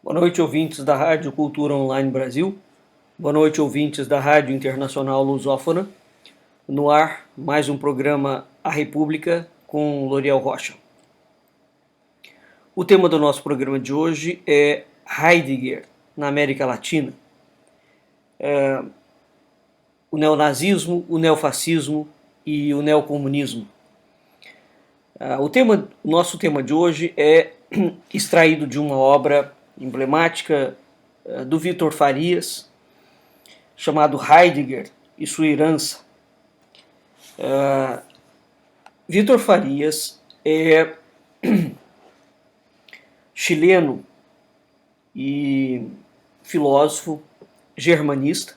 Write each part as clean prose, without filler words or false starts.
Boa noite, ouvintes da Rádio Cultura Online Brasil. Boa noite, ouvintes da Rádio Internacional Lusófona. No ar, mais um programa A República com L'Oriel Rocha. O tema do nosso programa de hoje é Heidegger na América Latina. O neonazismo, o neofascismo e o neocomunismo. O nosso tema de hoje é extraído de uma obra emblemática do Vítor Farias, chamado Heidegger e sua herança. Vítor Farias é chileno e filósofo germanista.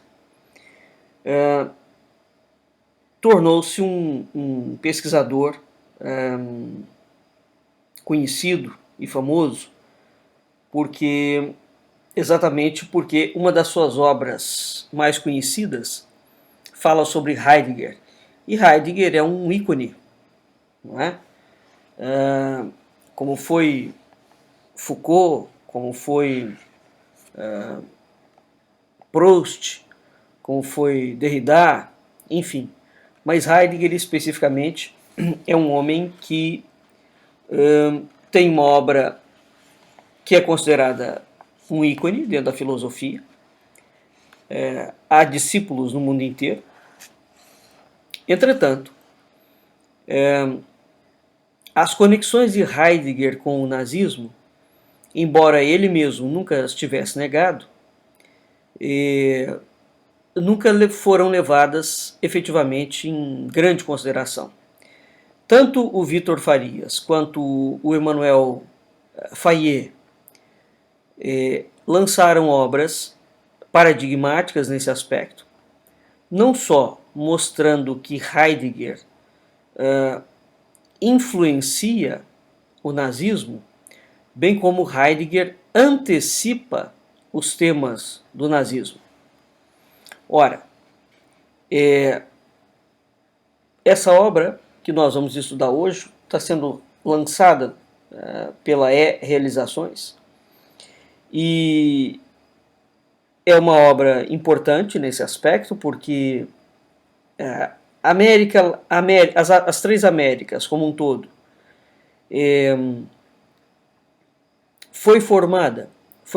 Tornou-se um pesquisador conhecido e famoso exatamente porque uma das suas obras mais conhecidas fala sobre Heidegger. E Heidegger é um ícone, não é? Como foi Foucault, como foi Proust, como foi Derrida, enfim. Mas Heidegger especificamente é um homem que tem uma obra que é considerada um ícone dentro da filosofia. Há discípulos no mundo inteiro. Entretanto, as conexões de Heidegger com o nazismo, embora ele mesmo nunca as tivesse negado, nunca foram levadas efetivamente em grande consideração. Tanto o Vítor Farias quanto o Emmanuel Fayet lançaram obras paradigmáticas nesse aspecto, não só mostrando que Heidegger influencia o nazismo, bem como Heidegger antecipa os temas do nazismo. Ora, essa obra que nós vamos estudar hoje está sendo lançada pela E-Realizações e é uma obra importante nesse aspecto porque as três Américas como um todo foi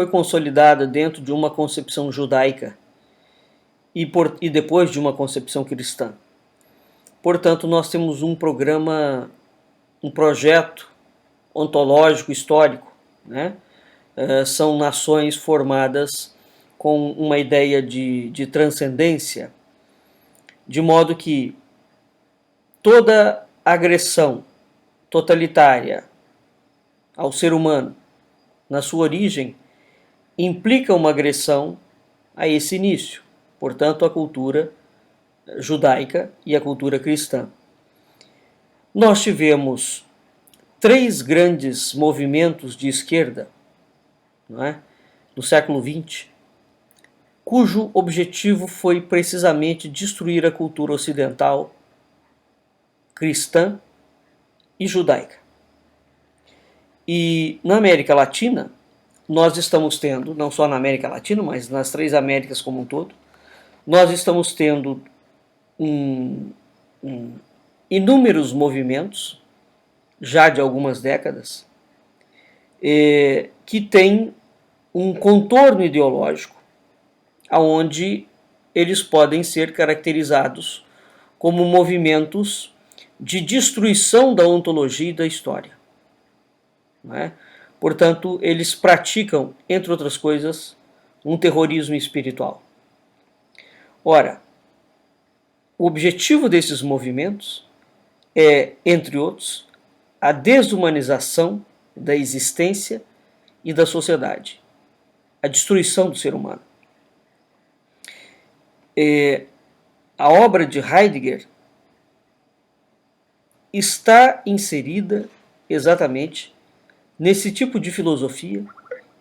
consolidada dentro de uma concepção judaica e depois de uma concepção cristã. Portanto, nós temos um projeto ontológico histórico, né? São nações formadas com uma ideia de transcendência, de modo que toda agressão totalitária ao ser humano, na sua origem, implica uma agressão a esse início, portanto, a cultura judaica e a cultura cristã. Nós tivemos três grandes movimentos de esquerda, não é? No século XX, cujo objetivo foi precisamente destruir a cultura ocidental, cristã e judaica. E na América Latina, nós estamos tendo, não só na América Latina, mas nas três Américas como um todo, nós estamos tendo inúmeros movimentos, já de algumas décadas, que têm um contorno ideológico, onde eles podem ser caracterizados como movimentos de destruição da ontologia e da história. Não é? Portanto, eles praticam, entre outras coisas, um terrorismo espiritual. Ora, o objetivo desses movimentos é, entre outros, a desumanização da existência e da sociedade, a destruição do ser humano. A obra de Heidegger está inserida exatamente nesse tipo de filosofia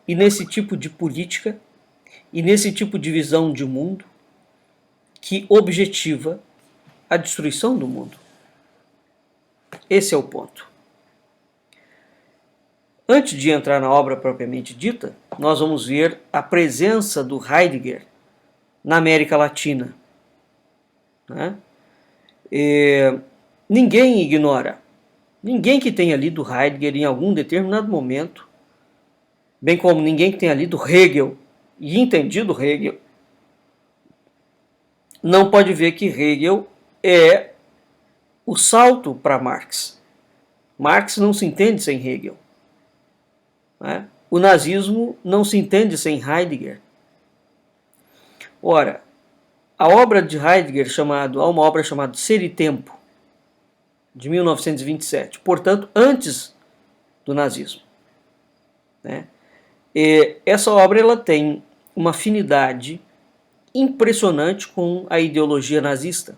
e nesse tipo de política e nesse tipo de visão de mundo que objetiva a destruição do mundo. Esse é o ponto. Antes de entrar na obra propriamente dita, nós vamos ver a presença do Heidegger na América Latina, né? Ninguém ignora, ninguém que tenha lido Heidegger em algum determinado momento, bem como ninguém que tenha lido Hegel e entendido Hegel, não pode ver que Hegel é o salto para Marx. Marx não se entende sem Hegel, né? O nazismo não se entende sem Heidegger. Ora, a obra de Heidegger há uma obra chamada Ser e Tempo, de 1927, portanto, antes do nazismo, né? E essa obra ela tem uma afinidade impressionante com a ideologia nazista.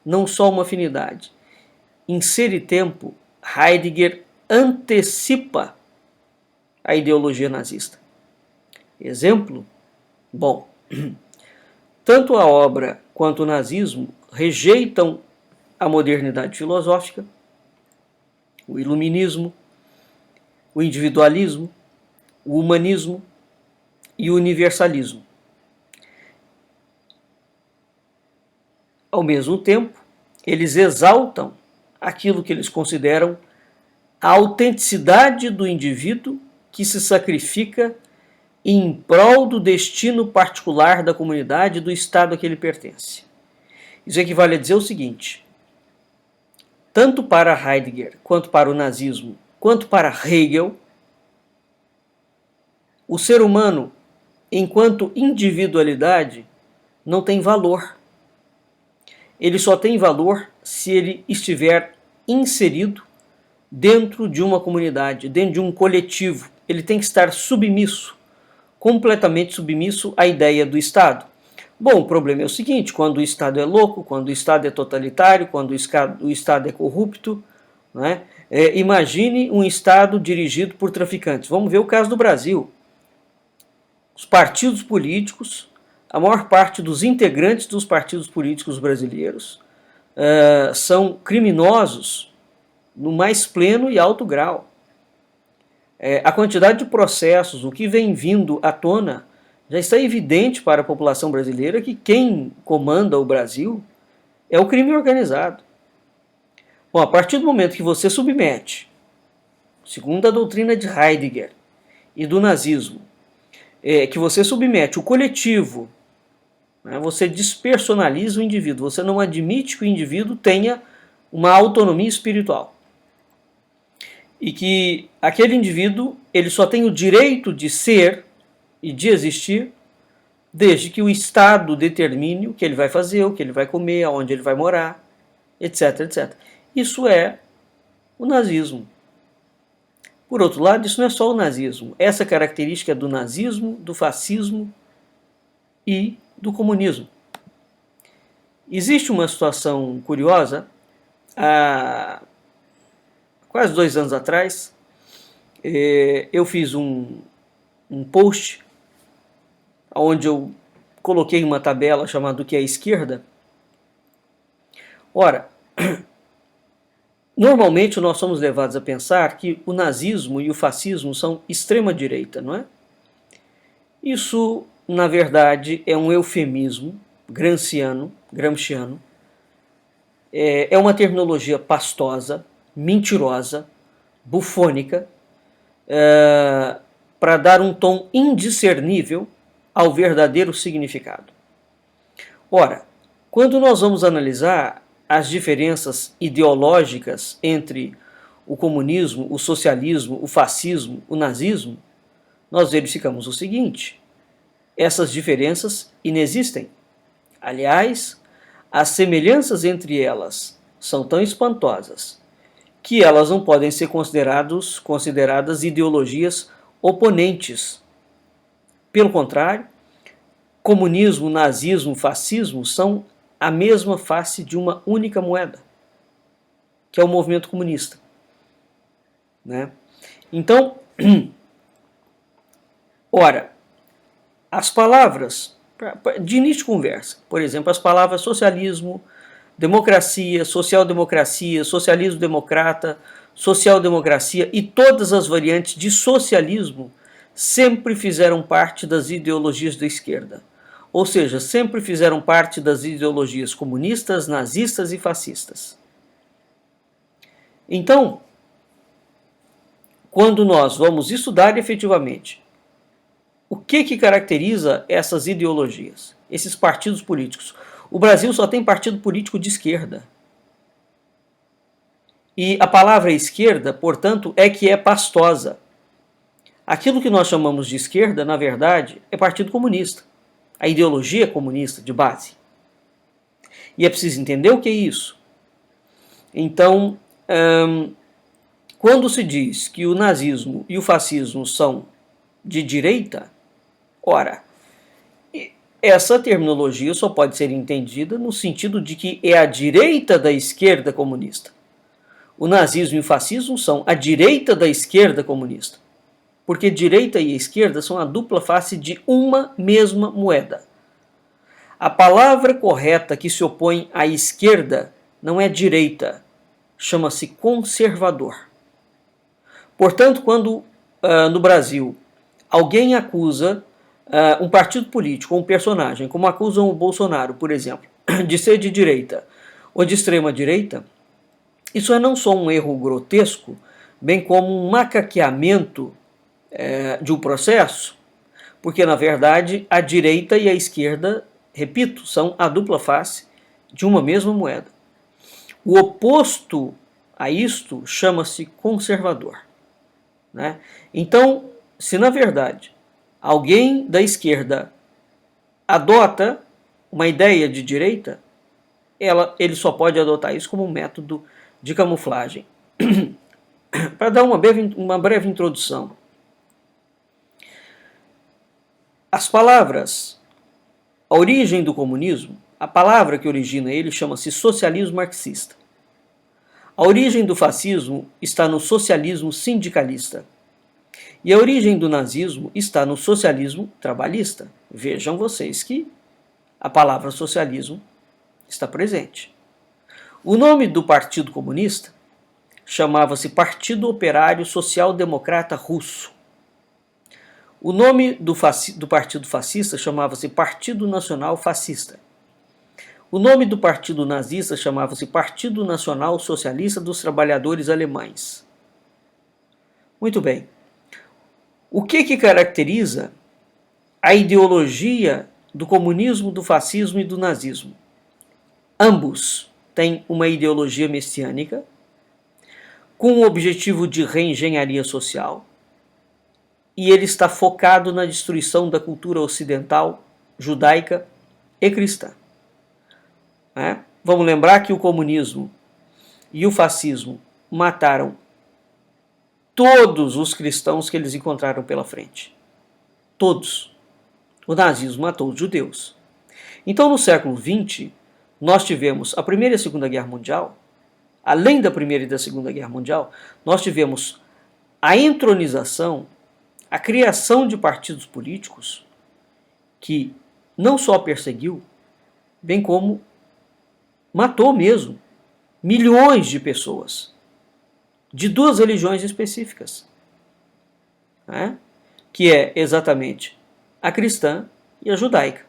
Não só uma afinidade. Em Ser e Tempo, Heidegger antecipa a ideologia nazista. Exemplo? Bom, tanto a obra quanto o nazismo rejeitam a modernidade filosófica, o iluminismo, o individualismo, o humanismo e o universalismo. Ao mesmo tempo, eles exaltam aquilo que eles consideram a autenticidade do indivíduo que se sacrifica em prol do destino particular da comunidade e do Estado a que ele pertence. Isso equivale a dizer o seguinte: tanto para Heidegger, quanto para o nazismo, quanto para Hegel, o ser humano, enquanto individualidade, não tem valor. Ele só tem valor se ele estiver inserido dentro de uma comunidade, dentro de um coletivo. Ele tem que estar submisso, completamente submisso à ideia do Estado. Bom, o problema é o seguinte: quando o Estado é louco, quando o Estado é totalitário, quando o Estado é corrupto, né? Imagine um Estado dirigido por traficantes. Vamos ver o caso do Brasil. Os partidos políticos, a maior parte dos integrantes dos partidos políticos brasileiros são criminosos no mais pleno e alto grau. A quantidade de processos, o que vem vindo à tona, já está evidente para a população brasileira que quem comanda o Brasil é o crime organizado. Bom, a partir do momento que você submete, segundo a doutrina de Heidegger e do nazismo, que você submete o coletivo, né, você despersonaliza o indivíduo, você não admite que o indivíduo tenha uma autonomia espiritual. E que aquele indivíduo ele só tem o direito de ser e de existir desde que o Estado determine o que ele vai fazer, o que ele vai comer, aonde ele vai morar, etc, etc. Isso é o nazismo. Por outro lado, isso não é só o nazismo. Essa característica é do nazismo, do fascismo e do comunismo. Existe uma situação curiosa. Há quase 2 anos atrás, eu fiz um post onde eu coloquei uma tabela chamada O que é esquerda. Ora, normalmente nós somos levados a pensar que o nazismo e o fascismo são extrema-direita, não é? Isso, na verdade, é um eufemismo gramsciano, é uma terminologia pastosa, mentirosa, bufônica, para dar um tom indiscernível ao verdadeiro significado. Ora, quando nós vamos analisar as diferenças ideológicas entre o comunismo, o socialismo, o fascismo, o nazismo, nós verificamos o seguinte: essas diferenças inexistem. Aliás, as semelhanças entre elas são tão espantosas que elas não podem ser consideradas ideologias oponentes. Pelo contrário, comunismo, nazismo, fascismo são a mesma face de uma única moeda, que é o movimento comunista, né? Então, ora, as palavras, de início de conversa, por exemplo, as palavras socialismo, democracia, social-democracia, socialismo democrata, social-democracia e todas as variantes de socialismo sempre fizeram parte das ideologias da esquerda. Ou seja, sempre fizeram parte das ideologias comunistas, nazistas e fascistas. Então, quando nós vamos estudar efetivamente o que caracteriza essas ideologias, esses partidos políticos, o Brasil só tem partido político de esquerda. E a palavra esquerda, portanto, é que é pastosa. Aquilo que nós chamamos de esquerda, na verdade, é Partido Comunista. A ideologia comunista de base. E é preciso entender o que é isso. Então, quando se diz que o nazismo e o fascismo são de direita, ora, essa terminologia só pode ser entendida no sentido de que é a direita da esquerda comunista. O nazismo e o fascismo são a direita da esquerda comunista. Porque direita e esquerda são a dupla face de uma mesma moeda. A palavra correta que se opõe à esquerda não é direita, chama-se conservador. Portanto, quando no Brasil alguém acusa um partido político ou um personagem, como acusam o Bolsonaro, por exemplo, de ser de direita ou de extrema direita, isso é não só um erro grotesco, bem como um macaqueamento de um processo, porque na verdade a direita e a esquerda, repito, são a dupla face de uma mesma moeda. O oposto a isto chama-se conservador, né? Então, se na verdade alguém da esquerda adota uma ideia de direita, ele só pode adotar isso como um método de camuflagem. Para dar uma breve introdução, as palavras, a origem do comunismo, a palavra que origina ele chama-se socialismo marxista. A origem do fascismo está no socialismo sindicalista. E a origem do nazismo está no socialismo trabalhista. Vejam vocês que a palavra socialismo está presente. O nome do Partido Comunista chamava-se Partido Operário Social Democrata Russo. O nome do Partido Fascista chamava-se Partido Nacional Fascista. O nome do Partido Nazista chamava-se Partido Nacional Socialista dos Trabalhadores Alemães. Muito bem. O que caracteriza a ideologia do comunismo, do fascismo e do nazismo? Ambos têm uma ideologia messiânica, com o objetivo de reengenharia social, e ele está focado na destruição da cultura ocidental, judaica e cristã. Vamos lembrar que o comunismo e o fascismo mataram todos os cristãos que eles encontraram pela frente. Todos. O nazismo matou os judeus. Então, no século XX, nós tivemos a Primeira e a Segunda Guerra Mundial. Além da Primeira e da Segunda Guerra Mundial, nós tivemos a entronização, a criação de partidos políticos que não só perseguiu, bem como matou mesmo milhões de pessoas de duas religiões específicas, né? Que é exatamente a cristã e a judaica.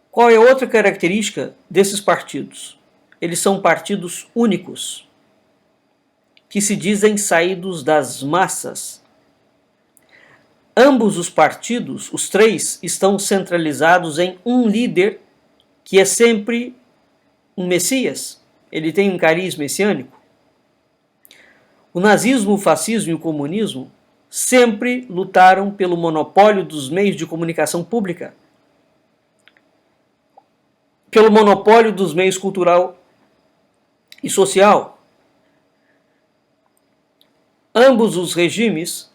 Qual é a outra característica desses partidos? Eles são partidos únicos, que se dizem saídos das massas. Ambos os partidos, os três, estão centralizados em um líder que é sempre um Messias. Ele tem um cariz messiânico. O nazismo, o fascismo e o comunismo sempre lutaram pelo monopólio dos meios de comunicação pública, pelo monopólio dos meios cultural e social. Ambos os regimes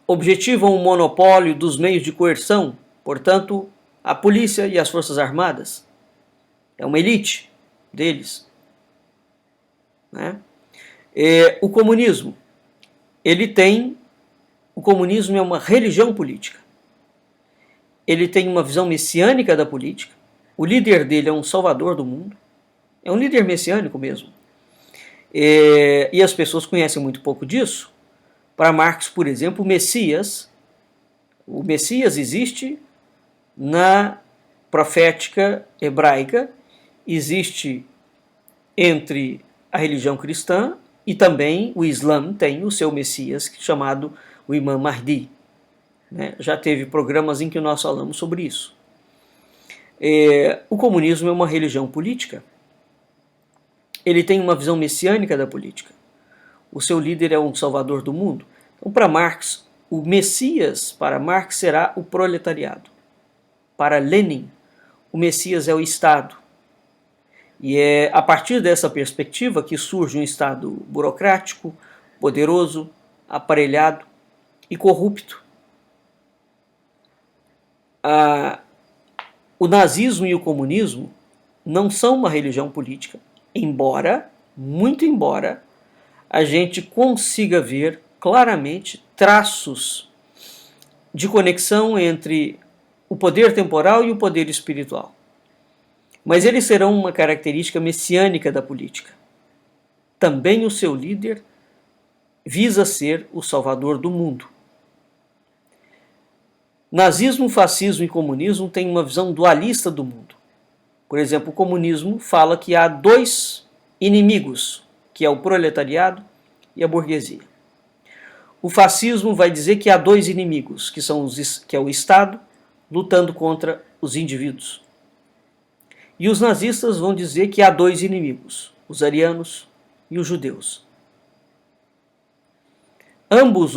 objetivam o monopólio dos meios de coerção, portanto, a polícia e as forças armadas. É uma elite deles, né? O comunismo, o comunismo é uma religião política. Ele tem uma visão messiânica da política O líder dele é um salvador do mundo, é um líder messiânico mesmo. E as pessoas conhecem muito pouco disso. Para Marx, por exemplo, o Messias existe na profética hebraica, existe entre a religião cristã e também o Islã tem o seu Messias, chamado o Imam Mahdi. Já teve programas em que nós falamos sobre isso. O comunismo é uma religião política. Ele tem uma visão messiânica da política. O seu líder é um salvador do mundo. Então, para Marx, o Messias, para Marx, será o proletariado. Para Lenin, o Messias é o Estado. E é a partir dessa perspectiva que surge um Estado burocrático, poderoso, aparelhado e corrupto. O nazismo e o comunismo não são uma religião política, muito embora, a gente consiga ver claramente traços de conexão entre o poder temporal e o poder espiritual. Mas eles serão uma característica messiânica da política. Também o seu líder visa ser o salvador do mundo. Nazismo, fascismo e comunismo têm uma visão dualista do mundo. Por exemplo, o comunismo fala que há dois inimigos, que é o proletariado e a burguesia. O fascismo vai dizer que há dois inimigos, que é o Estado lutando contra os indivíduos. E os nazistas vão dizer que há dois inimigos, os arianos e os judeus. Ambos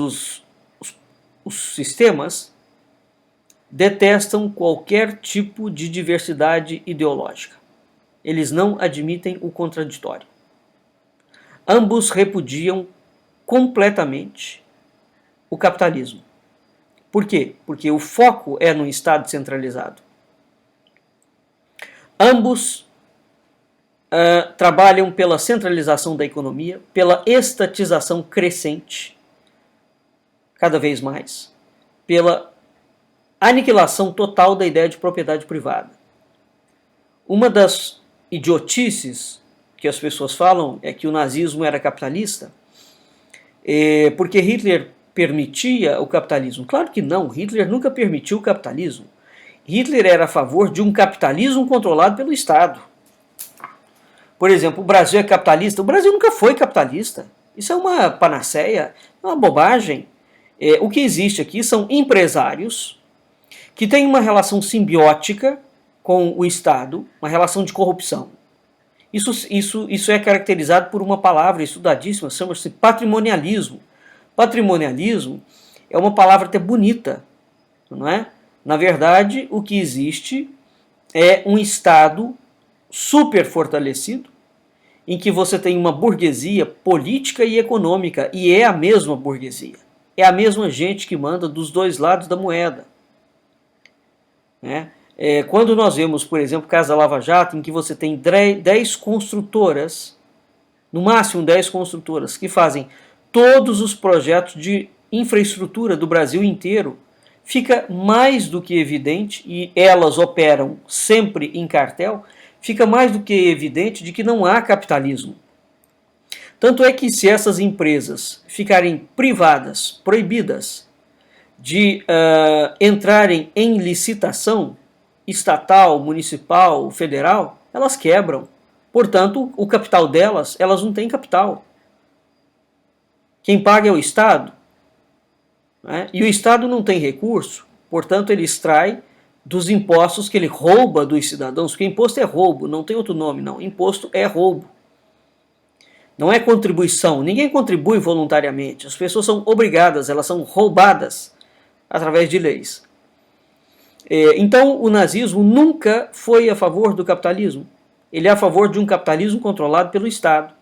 os sistemas detestam qualquer tipo de diversidade ideológica. Eles não admitem o contraditório. Ambos repudiam completamente o capitalismo. Por quê? Porque o foco é no Estado centralizado. Ambos trabalham pela centralização da economia, pela estatização crescente, cada vez mais, pela aniquilação total da ideia de propriedade privada. Uma das idiotices que as pessoas falam é que o nazismo era capitalista, porque Hitler permitia o capitalismo. Claro que não, Hitler nunca permitiu o capitalismo. Hitler era a favor de um capitalismo controlado pelo Estado. Por exemplo, o Brasil é capitalista? O Brasil nunca foi capitalista. Isso é uma panaceia, é uma bobagem. O que existe aqui são empresários que têm uma relação simbiótica com o Estado, uma relação de corrupção. Isso é caracterizado por uma palavra estudadíssima, chama-se patrimonialismo. Patrimonialismo é uma palavra até bonita, não é? Na verdade, o que existe é um Estado super fortalecido, em que você tem uma burguesia política e econômica, e é a mesma burguesia. É a mesma gente que manda dos dois lados da moeda. Quando nós vemos, por exemplo, o caso da Lava Jato, em que você tem 10 construtoras, no máximo 10 construtoras, que fazem todos os projetos de infraestrutura do Brasil inteiro, fica mais do que evidente, e elas operam sempre em cartel, fica mais do que evidente de que não há capitalismo. Tanto é que se essas empresas ficarem privadas, proibidas de entrarem em licitação estatal, municipal, federal, elas quebram. Portanto, o capital delas, elas não têm capital. Quem paga é o Estado, né? E o Estado não tem recurso, portanto ele extrai dos impostos que ele rouba dos cidadãos, porque imposto é roubo, não tem outro nome não, imposto é roubo. Não é contribuição, ninguém contribui voluntariamente, as pessoas são obrigadas, elas são roubadas através de leis. Então o nazismo nunca foi a favor do capitalismo, ele é a favor de um capitalismo controlado pelo Estado.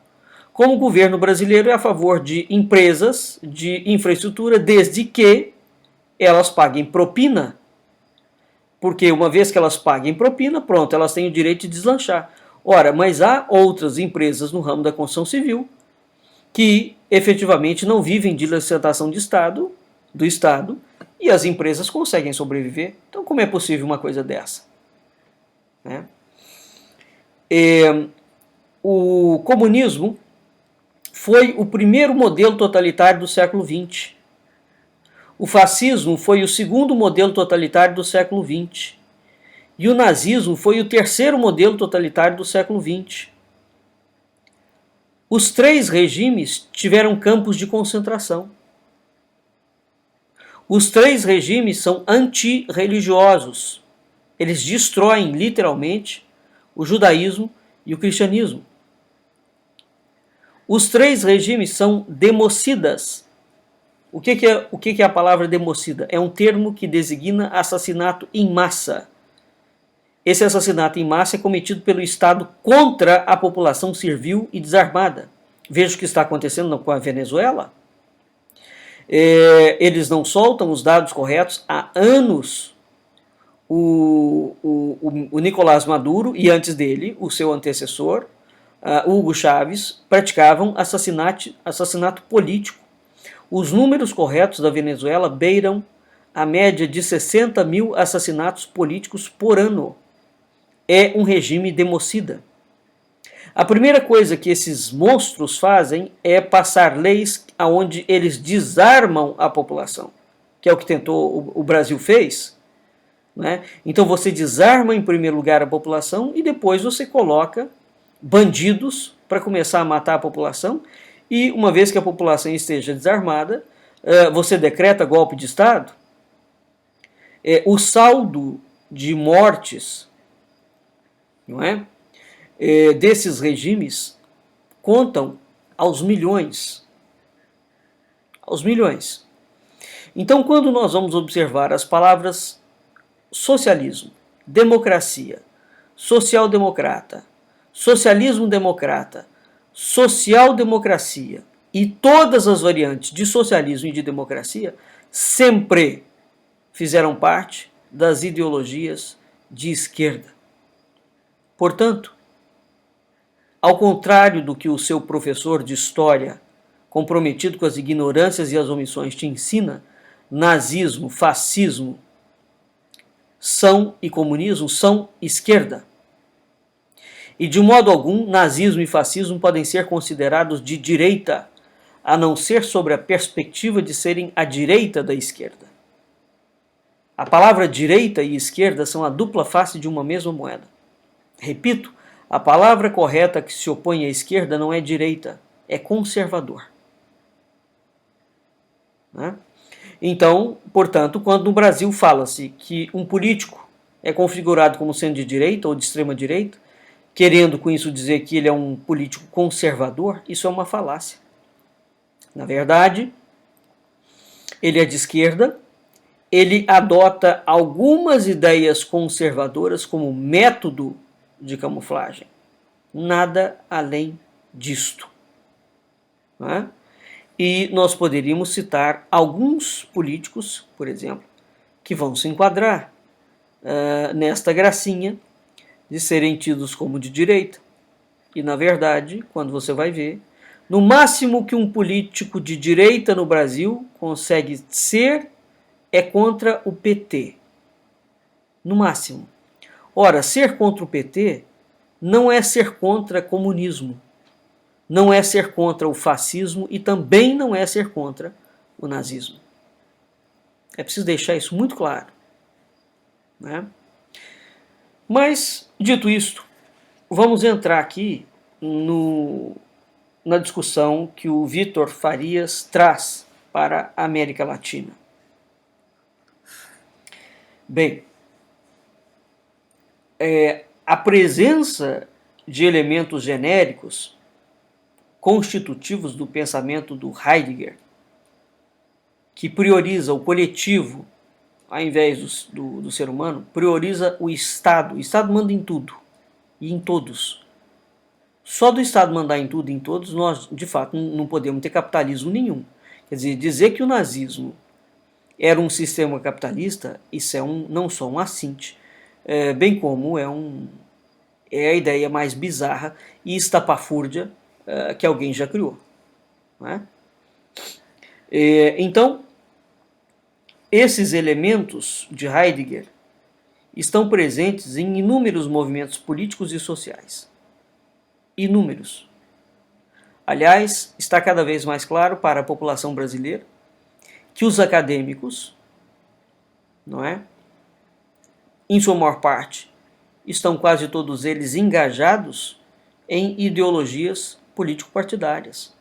Como o governo brasileiro é a favor de empresas de infraestrutura, desde que elas paguem propina, porque uma vez que elas paguem propina, pronto, elas têm o direito de deslanchar. Ora, mas há outras empresas no ramo da construção civil que efetivamente não vivem de licitação do Estado, e as empresas conseguem sobreviver. Então como é possível uma coisa dessa? né? O comunismo foi o primeiro modelo totalitário do século XX. O fascismo foi o segundo modelo totalitário do século XX. E o nazismo foi o terceiro modelo totalitário do século XX. Os três regimes tiveram campos de concentração. Os três regimes são antirreligiosos. Eles destroem, literalmente, o judaísmo e o cristianismo. Os três regimes são democidas. O que é a palavra democida? É um termo que designa assassinato em massa. Esse assassinato em massa é cometido pelo Estado contra a população civil e desarmada. Veja o que está acontecendo com a Venezuela. Eles não soltam os dados corretos há anos. O Nicolás Maduro e antes dele, o seu antecessor, Hugo Chávez, praticavam assassinato político. Os números corretos da Venezuela beiram a média de 60 mil assassinatos políticos por ano. É um regime democida. A primeira coisa que esses monstros fazem é passar leis onde eles desarmam a população, que é o que o Brasil fez. Né? Então você desarma em primeiro lugar a população e depois você coloca bandidos para começar a matar a população, e uma vez que a população esteja desarmada, você decreta golpe de Estado. O saldo de mortes, não é? Desses regimes contam aos milhões. Aos milhões. Então, quando nós vamos observar as palavras socialismo, democracia, social-democrata, socialismo-democrata, social-democracia e todas as variantes de socialismo e de democracia sempre fizeram parte das ideologias de esquerda. Portanto, ao contrário do que o seu professor de história, comprometido com as ignorâncias e as omissões, te ensina, nazismo, fascismo e comunismo são esquerda. E de modo algum, nazismo e fascismo podem ser considerados de direita, a não ser sobre a perspectiva de serem a direita da esquerda. A palavra direita e esquerda são a dupla face de uma mesma moeda. Repito, a palavra correta que se opõe à esquerda não é direita, é conservador. Né? Então, portanto, quando no Brasil fala-se que um político é configurado como sendo de direita ou de extrema direita, querendo com isso dizer que ele é um político conservador, isso é uma falácia. Na verdade, ele é de esquerda, ele adota algumas ideias conservadoras como método de camuflagem. Nada além disto. Não é? E nós poderíamos citar alguns políticos, por exemplo, que vão se enquadrar nesta gracinha de serem tidos como de direita. E, na verdade, quando você vai ver, no máximo que um político de direita no Brasil consegue ser é contra o PT. No máximo. Ora, ser contra o PT não é ser contra comunismo, não é ser contra o fascismo e também não é ser contra o nazismo. É preciso deixar isso muito claro. Né? Mas, dito isto, vamos entrar aqui na discussão que o Vítor Farias traz para a América Latina. Bem, a presença de elementos genéricos constitutivos do pensamento do Heidegger, que prioriza o coletivo ao invés do ser humano, prioriza o Estado. O Estado manda em tudo e em todos. Só do Estado mandar em tudo e em todos, nós, de fato, não podemos ter capitalismo nenhum. Quer dizer que o nazismo era um sistema capitalista, isso é não só um assinte, bem como é a ideia mais bizarra e estapafúrdia que alguém já criou. Não é? Então, esses elementos de Heidegger estão presentes em inúmeros movimentos políticos e sociais. Inúmeros. Aliás, está cada vez mais claro para a população brasileira que os acadêmicos, não é? Em sua maior parte, estão quase todos eles engajados em ideologias político-partidárias.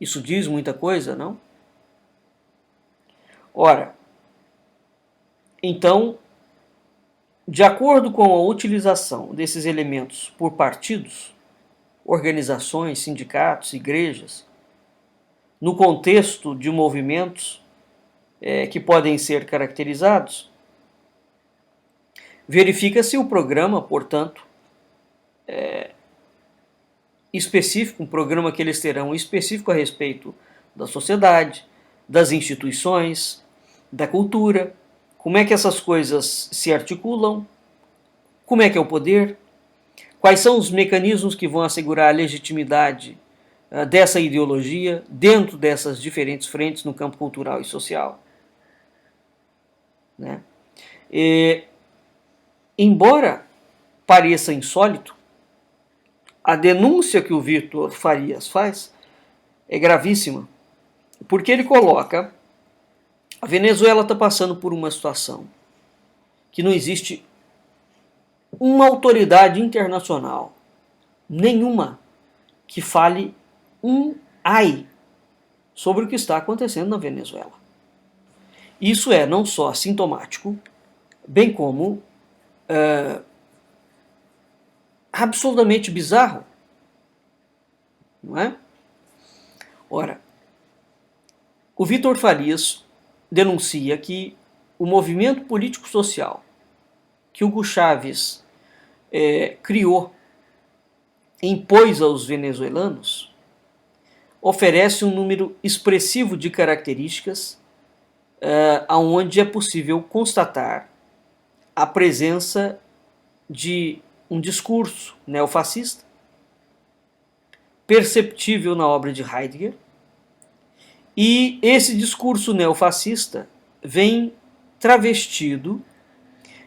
Isso diz muita coisa, não? Ora, então, de acordo com a utilização desses elementos por partidos, organizações, sindicatos, igrejas, no contexto de movimentos que podem ser caracterizados, verifica-se o programa, portanto, específico, um programa que eles terão específico a respeito da sociedade, das instituições, da cultura, como é que essas coisas se articulam, como é que é o poder, quais são os mecanismos que vão assegurar a legitimidade dessa ideologia dentro dessas diferentes frentes no campo cultural e social. Né? Embora pareça insólito, a denúncia que o Vítor Farias faz é gravíssima, porque ele coloca a Venezuela está passando por uma situação que não existe uma autoridade internacional, nenhuma, que fale um ai sobre o que está acontecendo na Venezuela. Isso é não só sintomático, bem como absolutamente bizarro, não é? Ora, o Vítor Farias denuncia que o movimento político-social que Hugo Chávez criou, impôs aos venezuelanos, oferece um número expressivo de características onde é possível constatar a presença de um discurso neofascista, perceptível na obra de Heidegger, e esse discurso neofascista vem travestido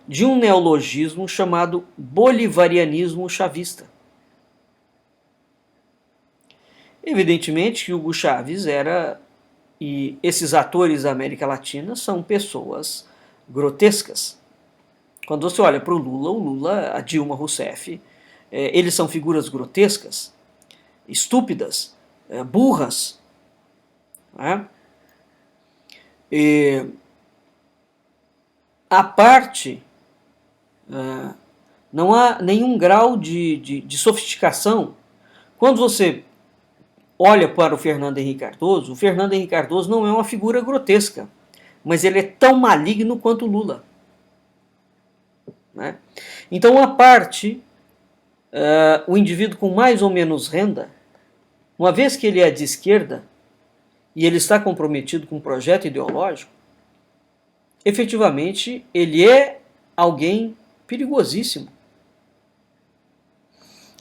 de um neologismo chamado bolivarianismo chavista. Evidentemente que Hugo Chávez e esses atores da América Latina são pessoas grotescas. Quando você olha para o Lula, a Dilma Rousseff, eles são figuras grotescas, estúpidas, burras. A parte, não há nenhum grau de sofisticação. Quando você olha para o Fernando Henrique Cardoso, o Fernando Henrique Cardoso não é uma figura grotesca, mas ele é tão maligno quanto o Lula. Né? Então, a parte, o indivíduo com mais ou menos renda, uma vez que ele é de esquerda e ele está comprometido com um projeto ideológico, efetivamente ele é alguém perigosíssimo.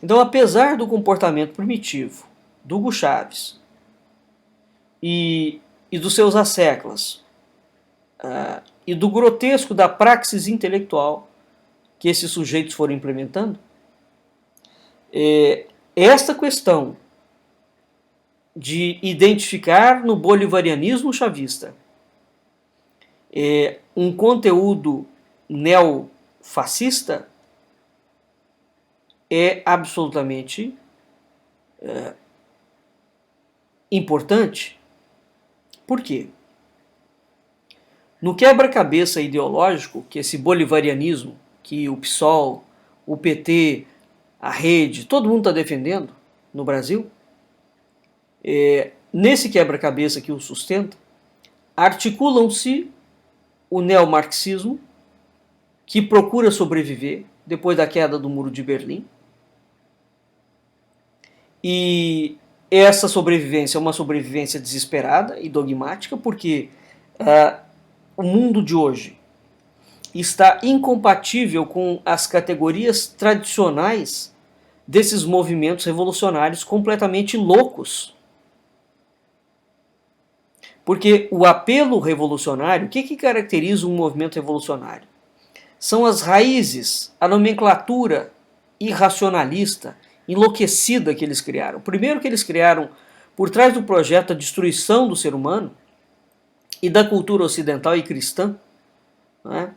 Então, apesar do comportamento primitivo do Hugo Chávez e dos seus asseclas, e do grotesco da praxis intelectual que esses sujeitos foram implementando, esta questão de identificar no bolivarianismo chavista um conteúdo neofascista é absolutamente importante. Por quê? No quebra-cabeça ideológico que esse bolivarianismo, que o PSOL, o PT, a Rede, todo mundo está defendendo no Brasil, nesse quebra-cabeça que o sustenta, articulam-se o neomarxismo, que procura sobreviver depois da queda do Muro de Berlim, e essa sobrevivência é uma sobrevivência desesperada e dogmática, porque o mundo de hoje está incompatível com as categorias tradicionais desses movimentos revolucionários completamente loucos. Porque o apelo revolucionário, o que caracteriza um movimento revolucionário? são as raízes, a nomenclatura irracionalista, enlouquecida que eles criaram. Primeiro que eles criaram, por trás do projeto, a destruição do ser humano e da cultura ocidental e cristã, né?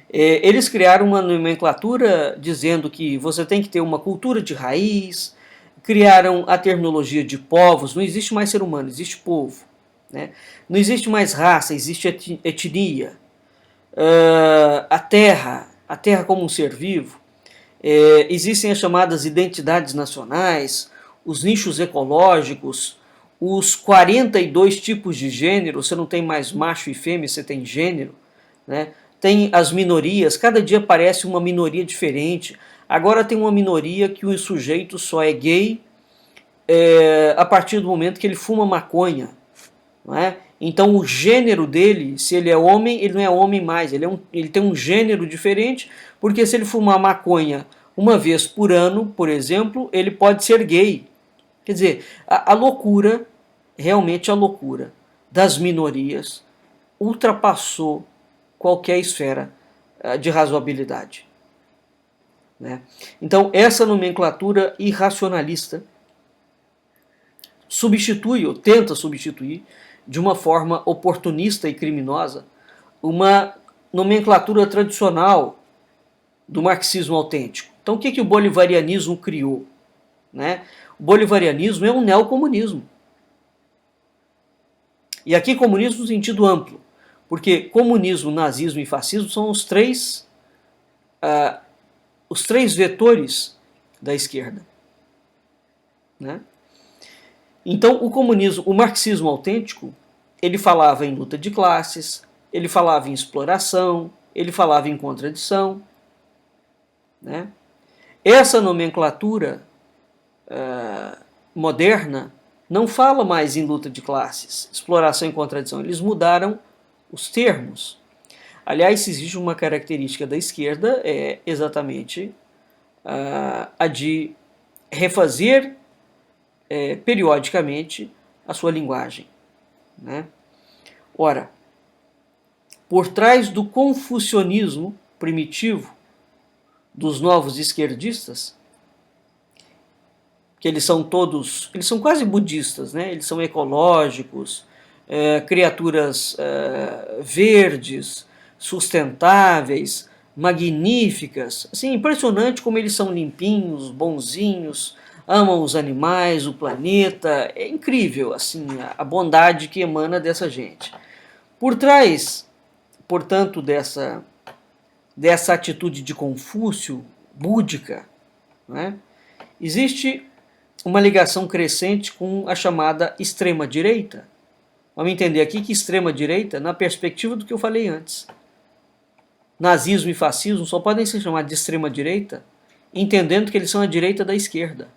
Eles criaram uma nomenclatura dizendo que você tem que ter uma cultura de raiz, criaram a terminologia de povos, não existe mais ser humano, existe povo. Né? Não existe mais raça, existe etnia. A terra como um ser vivo. Existem as chamadas identidades nacionais, os nichos ecológicos, os 42 tipos de gênero, você não tem mais macho e fêmea, você tem gênero, né? Tem as minorias, cada dia aparece uma minoria diferente. Agora tem uma minoria que o sujeito só é gay a partir do momento que ele fuma maconha. Não é? Então o gênero dele, se ele é homem, ele não é homem mais, ele tem um gênero diferente, porque se ele fumar maconha uma vez por ano, por exemplo, ele pode ser gay. Quer dizer, a loucura, realmente a loucura das minorias ultrapassou qualquer esfera de razoabilidade. Né? Então, essa nomenclatura irracionalista substitui, ou tenta substituir, de uma forma oportunista e criminosa, uma nomenclatura tradicional do marxismo autêntico. Então, o que o bolivarianismo criou? Né? O bolivarianismo é um neocomunismo. E aqui comunismo no sentido amplo, porque comunismo, nazismo e fascismo são os três vetores da esquerda. Né? Então, o comunismo, o marxismo autêntico, ele falava em luta de classes, ele falava em exploração, ele falava em contradição. Né? Essa nomenclatura moderna não fala mais em luta de classes, exploração e contradição. Eles mudaram os termos. Aliás, se existe uma característica da esquerda, é exatamente a de refazer periodicamente a sua linguagem. Né? Ora, por trás do confucionismo primitivo dos novos esquerdistas, que eles são quase budistas, né? Eles são ecológicos, criaturas verdes, sustentáveis, magníficas. Assim, impressionante como eles são limpinhos, bonzinhos, amam os animais, o planeta. É incrível assim a bondade que emana dessa gente. Por trás, portanto, dessa atitude de Confúcio, búdica, né, existe uma ligação crescente com a chamada extrema-direita. Vamos entender aqui que extrema-direita, na perspectiva do que eu falei antes. Nazismo e fascismo só podem ser chamados de extrema-direita entendendo que eles são a direita da esquerda.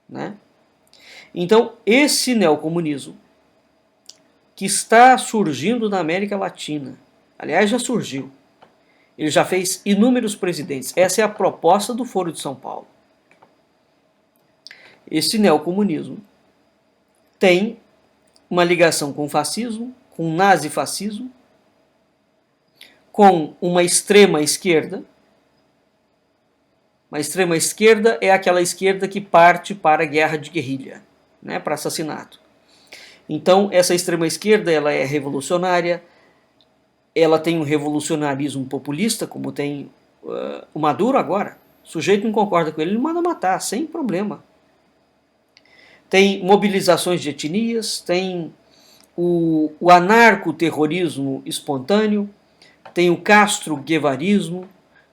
Né? Então, esse neocomunismo que está surgindo na América Latina, aliás, já surgiu, ele já fez inúmeros presidentes. Essa é a proposta do Foro de São Paulo. Esse neocomunismo tem uma ligação com o fascismo, com o nazifascismo, com uma extrema esquerda. Uma extrema esquerda é aquela esquerda que parte para a guerra de guerrilha, né, para assassinato. Então, essa extrema esquerda ela é revolucionária, ela tem um revolucionarismo populista, como tem o Maduro agora. O sujeito não concorda com ele, ele manda matar, sem problema. Tem mobilizações de etnias, tem o anarcoterrorismo espontâneo, tem o castro-guevarismo,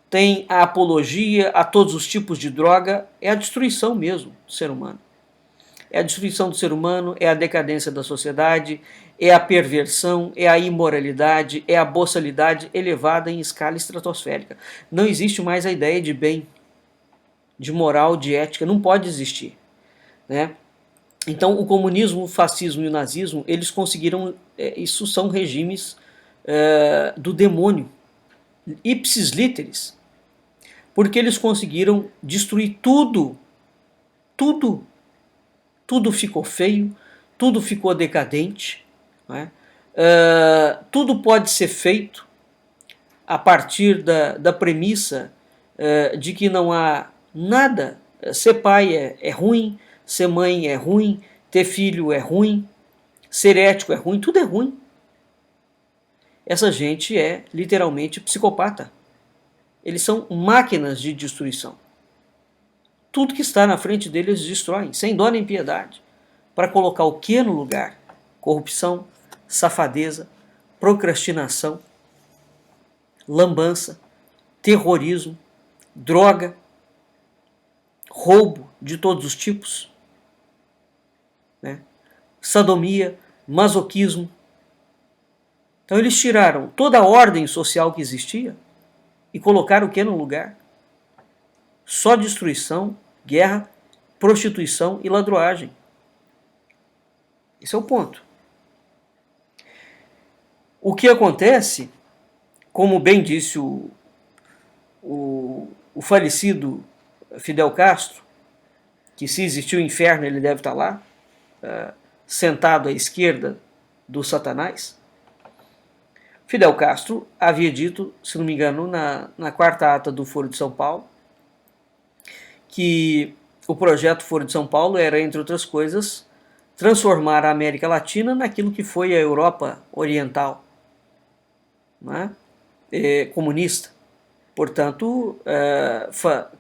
tem a apologia a todos os tipos de droga, é a destruição mesmo do ser humano. É a destruição do ser humano, é a decadência da sociedade, é a perversão, é a imoralidade, é a boçalidade elevada em escala estratosférica. Não existe mais a ideia de bem, de moral, de ética, não pode existir. Né? Então, o comunismo, o fascismo e o nazismo, eles conseguiram, isso são regimes do demônio, ipsis literis, porque eles conseguiram destruir tudo, tudo ficou feio, tudo ficou decadente, né? Tudo pode ser feito, a partir da premissa de que não há nada. Ser pai é ruim, ser mãe é ruim, ter filho é ruim, ser ético é ruim, tudo é ruim. Essa gente é literalmente psicopata. Eles são máquinas de destruição. Tudo que está na frente deles destroem, sem dó nem piedade. Para colocar o que no lugar? Corrupção, safadeza, procrastinação, lambança, terrorismo, droga, roubo de todos os tipos, né? Sodomia, masoquismo. Então eles tiraram toda a ordem social que existia e colocaram o que no lugar? Só destruição, guerra, prostituição e ladroagem. Esse é o ponto. O que acontece, como bem disse o falecido Fidel Castro, que se existiu o inferno ele deve estar lá, sentado à esquerda do Satanás. Fidel Castro havia dito, se não me engano, na quarta ata do Foro de São Paulo, que o projeto Foro de São Paulo era, entre outras coisas, transformar a América Latina naquilo que foi a Europa Oriental, né? Comunista. Portanto,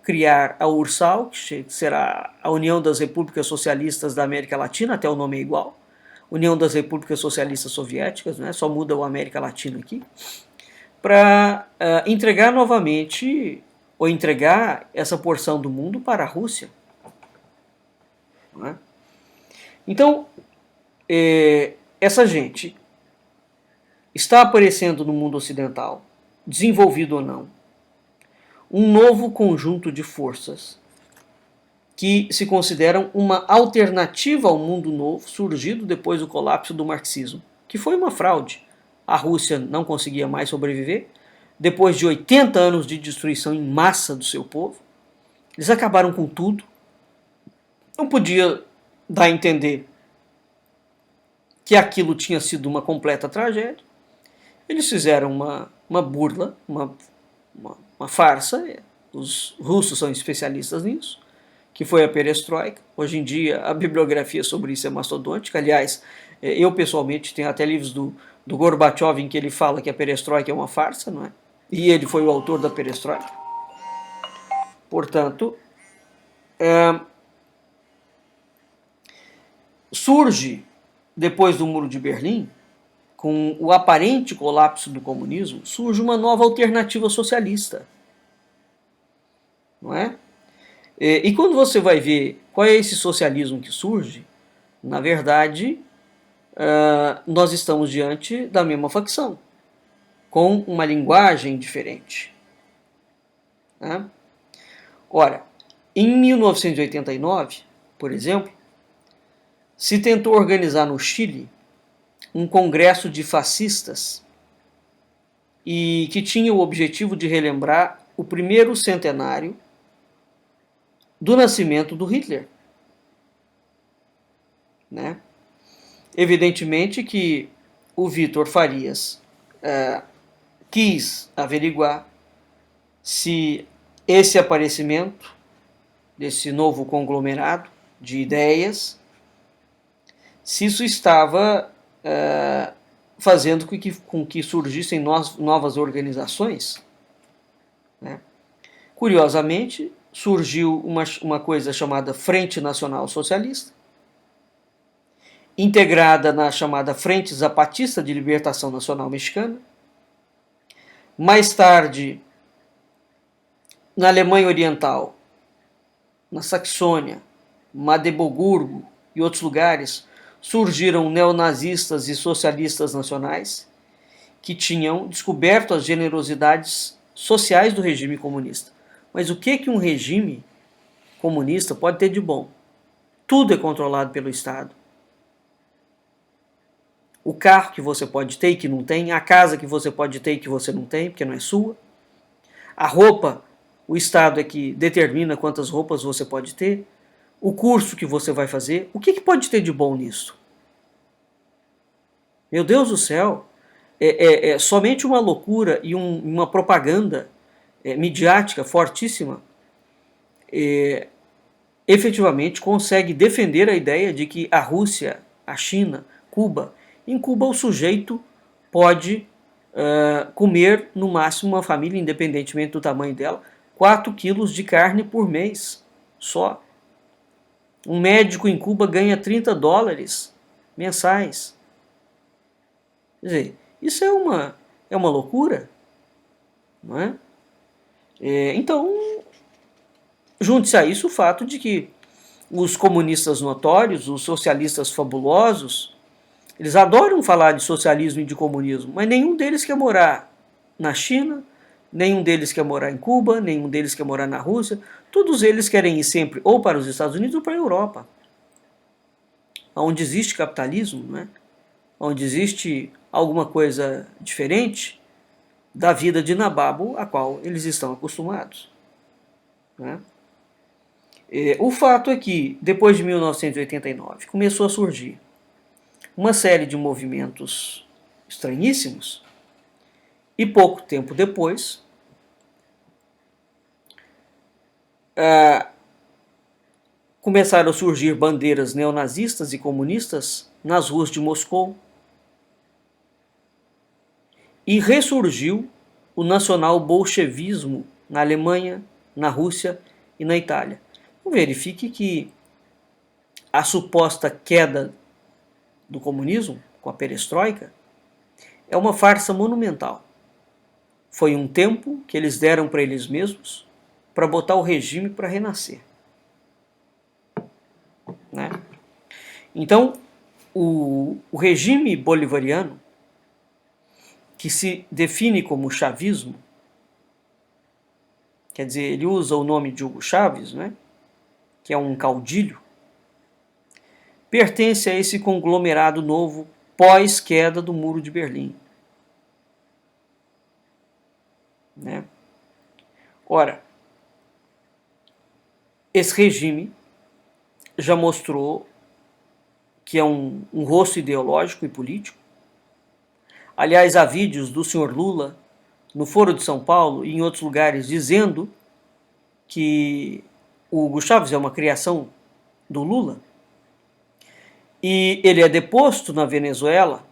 criar a URSAL, que será a União das Repúblicas Socialistas da América Latina, até o nome é igual, União das Repúblicas Socialistas Soviéticas, né? Só muda o América Latina aqui, para entregar novamente, ou entregar essa porção do mundo para a Rússia. Né? Então, essa gente está aparecendo no mundo ocidental, desenvolvido ou não, um novo conjunto de forças que se consideram uma alternativa ao mundo novo surgido depois do colapso do marxismo, que foi uma fraude. A Rússia não conseguia mais sobreviver, depois de 80 anos de destruição em massa do seu povo. Eles acabaram com tudo. Não podia dar a entender que aquilo tinha sido uma completa tragédia. Eles fizeram uma burla, uma farsa. Os russos são especialistas nisso, que foi a perestroika. Hoje em dia a bibliografia sobre isso é mastodôntica. Aliás, eu pessoalmente tenho até livros do Gorbachev em que ele fala que a perestroika é uma farsa, não é? E ele foi o autor da perestroika. Portanto, surge, depois do Muro de Berlim, com o aparente colapso do comunismo, surge uma nova alternativa socialista. Não é? E quando você vai ver qual é esse socialismo que surge, na verdade, nós estamos diante da mesma facção, com uma linguagem diferente. Né? Ora, em 1989, por exemplo, se tentou organizar no Chile um congresso de fascistas e que tinha o objetivo de relembrar o primeiro centenário do nascimento do Hitler. Né? Evidentemente que o Vítor Farias quis averiguar se esse aparecimento desse novo conglomerado de ideias, se isso estava fazendo com que surgissem novas organizações. Né? Curiosamente, surgiu uma coisa chamada Frente Nacional Socialista, integrada na chamada Frente Zapatista de Libertação Nacional Mexicana. Mais tarde, na Alemanha Oriental, na Saxônia, Magdeburgo e outros lugares, surgiram neonazistas e socialistas nacionais que tinham descoberto as generosidades sociais do regime comunista. Mas o que um regime comunista pode ter de bom? Tudo é controlado pelo Estado. O carro que você pode ter e que não tem, a casa que você pode ter e que você não tem, porque não é sua. A roupa, o Estado é que determina quantas roupas você pode ter. O curso que você vai fazer. O que pode ter de bom nisso? Meu Deus do céu, é somente uma loucura e uma propaganda midiática fortíssima efetivamente consegue defender a ideia de que a Rússia, a China, Cuba, em Cuba o sujeito pode comer no máximo uma família, independentemente do tamanho dela, 4 quilos de carne por mês só. Um médico em Cuba ganha $30 mensais. Quer dizer, isso é uma loucura, não é? Então, junte-se a isso o fato de que os comunistas notórios, os socialistas fabulosos, eles adoram falar de socialismo e de comunismo, mas nenhum deles quer morar na China, nenhum deles quer morar em Cuba, nenhum deles quer morar na Rússia. Todos eles querem ir sempre ou para os Estados Unidos ou para a Europa, onde existe capitalismo, né? Onde existe alguma coisa diferente da vida de nababo a qual eles estão acostumados, né? O fato é que, depois de 1989, começou a surgir uma série de movimentos estranhíssimos e pouco tempo depois começaram a surgir bandeiras neonazistas e comunistas nas ruas de Moscou e ressurgiu o nacional-bolchevismo na Alemanha, na Rússia e na Itália. Verifique que a suposta queda do comunismo, com a perestroika, é uma farsa monumental. Foi um tempo que eles deram para eles mesmos para botar o regime para renascer, né? Então, o regime bolivariano, que se define como chavismo, quer dizer, ele usa o nome de Hugo Chávez, né, que é um caudilho, pertence a esse conglomerado novo pós-queda do Muro de Berlim, né? Ora, esse regime já mostrou que é um rosto ideológico e político. Aliás, há vídeos do senhor Lula no Foro de São Paulo e em outros lugares dizendo que o Hugo Chávez é uma criação do Lula. E ele é deposto na Venezuela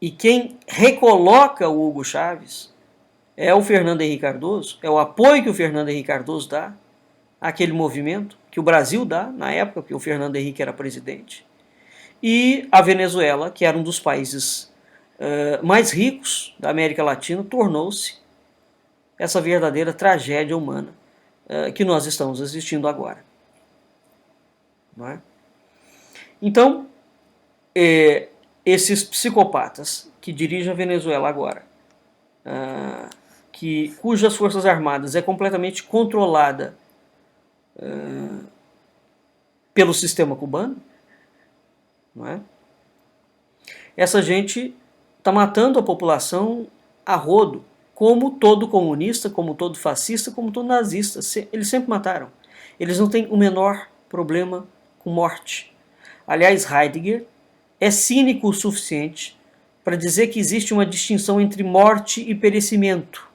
e quem recoloca o Hugo Chávez é o Fernando Henrique Cardoso, é o apoio que o Fernando Henrique Cardoso dá àquele movimento, que o Brasil dá na época, porque o Fernando Henrique era presidente. E a Venezuela, que era um dos países mais ricos da América Latina, tornou-se essa verdadeira tragédia humana que nós estamos assistindo agora. Não é? Então, esses psicopatas que dirigem a Venezuela agora, cujas forças armadas é completamente controlada pelo sistema cubano, não é? Essa gente está matando a população a rodo, como todo comunista, como todo fascista, como todo nazista. Eles sempre mataram. Eles não têm o menor problema com morte. Aliás, Heidegger é cínico o suficiente para dizer que existe uma distinção entre morte e perecimento.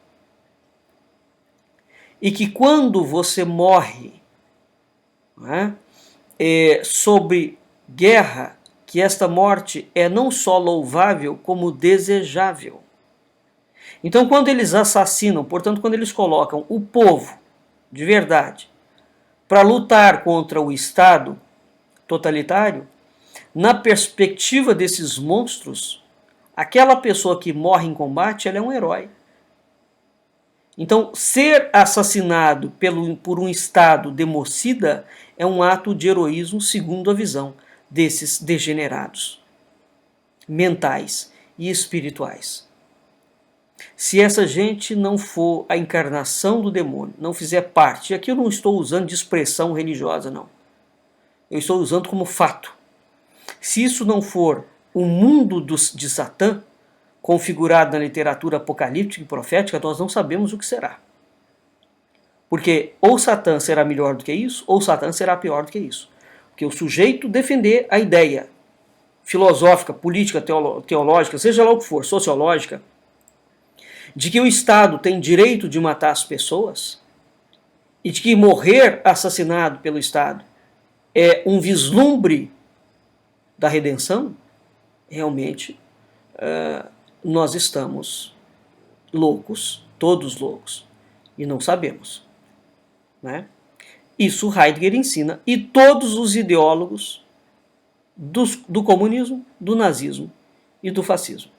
E que quando você morre, não é, sobre guerra, que esta morte é não só louvável, como desejável. Então, quando eles assassinam, portanto, quando eles colocam o povo, de verdade, para lutar contra o Estado totalitário, na perspectiva desses monstros, aquela pessoa que morre em combate, ela é um herói. Então, ser assassinado por um Estado democida é um ato de heroísmo segundo a visão desses degenerados mentais e espirituais. Se essa gente não for a encarnação do demônio, não fizer parte, e aqui eu não estou usando de expressão religiosa, não. Eu estou usando como fato. Se isso não for o mundo de Satã, configurado na literatura apocalíptica e profética, nós não sabemos o que será. Porque ou Satã será melhor do que isso, ou Satã será pior do que isso. Porque o sujeito defender a ideia filosófica, política, teológica, seja lá o que for, sociológica, de que o Estado tem direito de matar as pessoas e de que morrer assassinado pelo Estado é um vislumbre da redenção, realmente nós estamos loucos, todos loucos, e não sabemos, né? Isso Heidegger ensina, e todos os ideólogos do comunismo, do nazismo e do fascismo.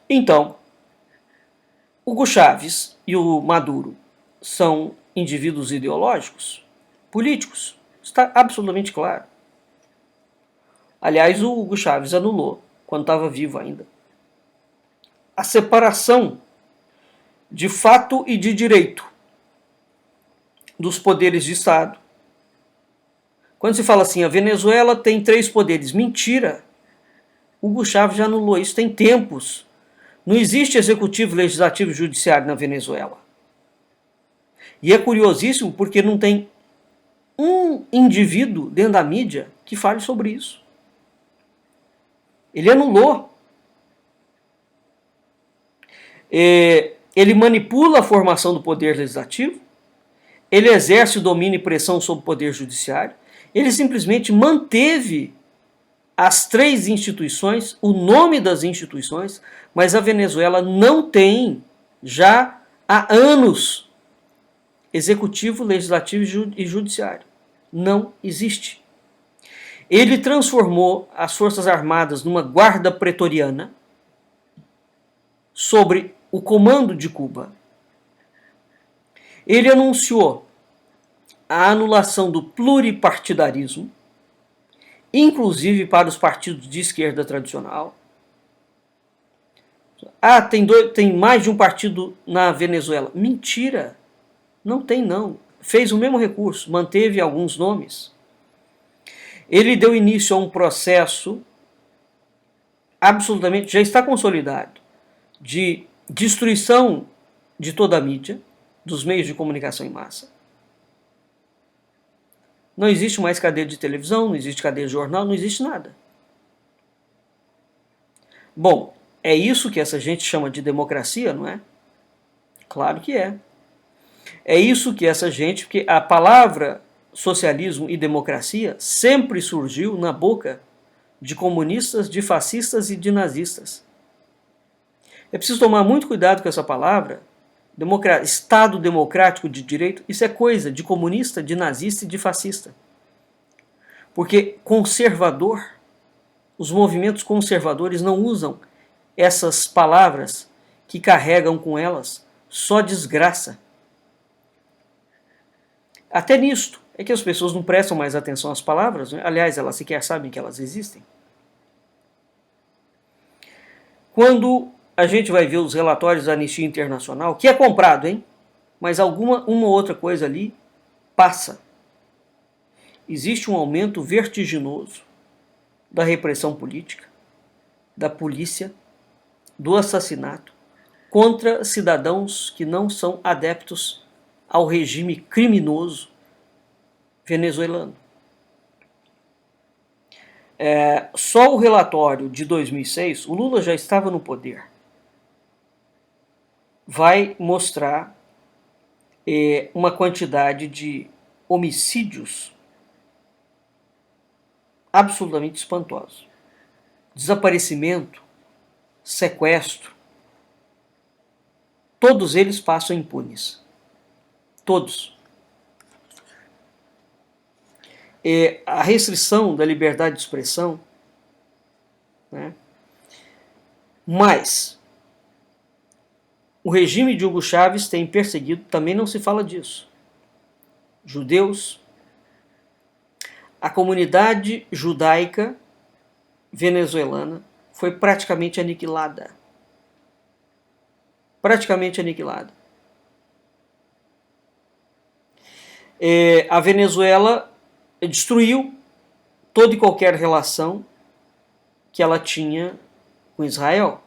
Então, Hugo Chávez e o Maduro são indivíduos ideológicos, políticos, está absolutamente claro. Aliás, o Hugo Chávez anulou, quando estava vivo ainda, a separação de fato e de direito dos poderes de Estado. Quando se fala assim, a Venezuela tem 3 poderes, mentira. Hugo Chávez já anulou isso tem tempos. Não existe executivo, legislativo e judiciário na Venezuela. E é curiosíssimo porque não tem um indivíduo dentro da mídia que fale sobre isso. Ele anulou. Ele manipula a formação do poder legislativo, ele exerce domínio e pressão sobre o poder judiciário, ele simplesmente manteve as 3 instituições, o nome das instituições, mas a Venezuela não tem, já há anos, executivo, legislativo e judiciário. Não existe. Ele transformou as Forças Armadas numa guarda pretoriana sobre o comando de Cuba. Ele anunciou a anulação do pluripartidarismo, inclusive para os partidos de esquerda tradicional. Tem mais de um partido na Venezuela. Mentira! Não tem não. Fez o mesmo recurso, manteve alguns nomes. Ele deu início a um processo absolutamente, já está consolidado, de destruição de toda a mídia, dos meios de comunicação em massa. Não existe mais cadeia de televisão, não existe cadeia de jornal, não existe nada. Bom, é isso que essa gente chama de democracia, não é? Claro que é. É isso que essa gente, porque a palavra socialismo e democracia sempre surgiu na boca de comunistas, de fascistas e de nazistas. É preciso tomar muito cuidado com essa palavra. Estado democrático de direito, isso é coisa de comunista, de nazista e de fascista. Porque conservador, os movimentos conservadores não usam essas palavras que carregam com elas só desgraça. Até nisto é que as pessoas não prestam mais atenção às palavras, né? Aliás, elas sequer sabem que elas existem. Quando a gente vai ver os relatórios da Anistia Internacional, que é comprado, hein? Mas uma ou outra coisa ali passa. Existe um aumento vertiginoso da repressão política, da polícia, do assassinato contra cidadãos que não são adeptos ao regime criminoso venezuelano. Só o relatório de 2006, o Lula já estava no poder, vai mostrar uma quantidade de homicídios absolutamente espantosos. Desaparecimento, sequestro, todos eles passam impunes. Todos. A restrição da liberdade de expressão, né? Mas o regime de Hugo Chávez tem perseguido, também não se fala disso, judeus. A comunidade judaica venezuelana foi praticamente aniquilada. Praticamente aniquilada. A Venezuela destruiu toda e qualquer relação que ela tinha com Israel.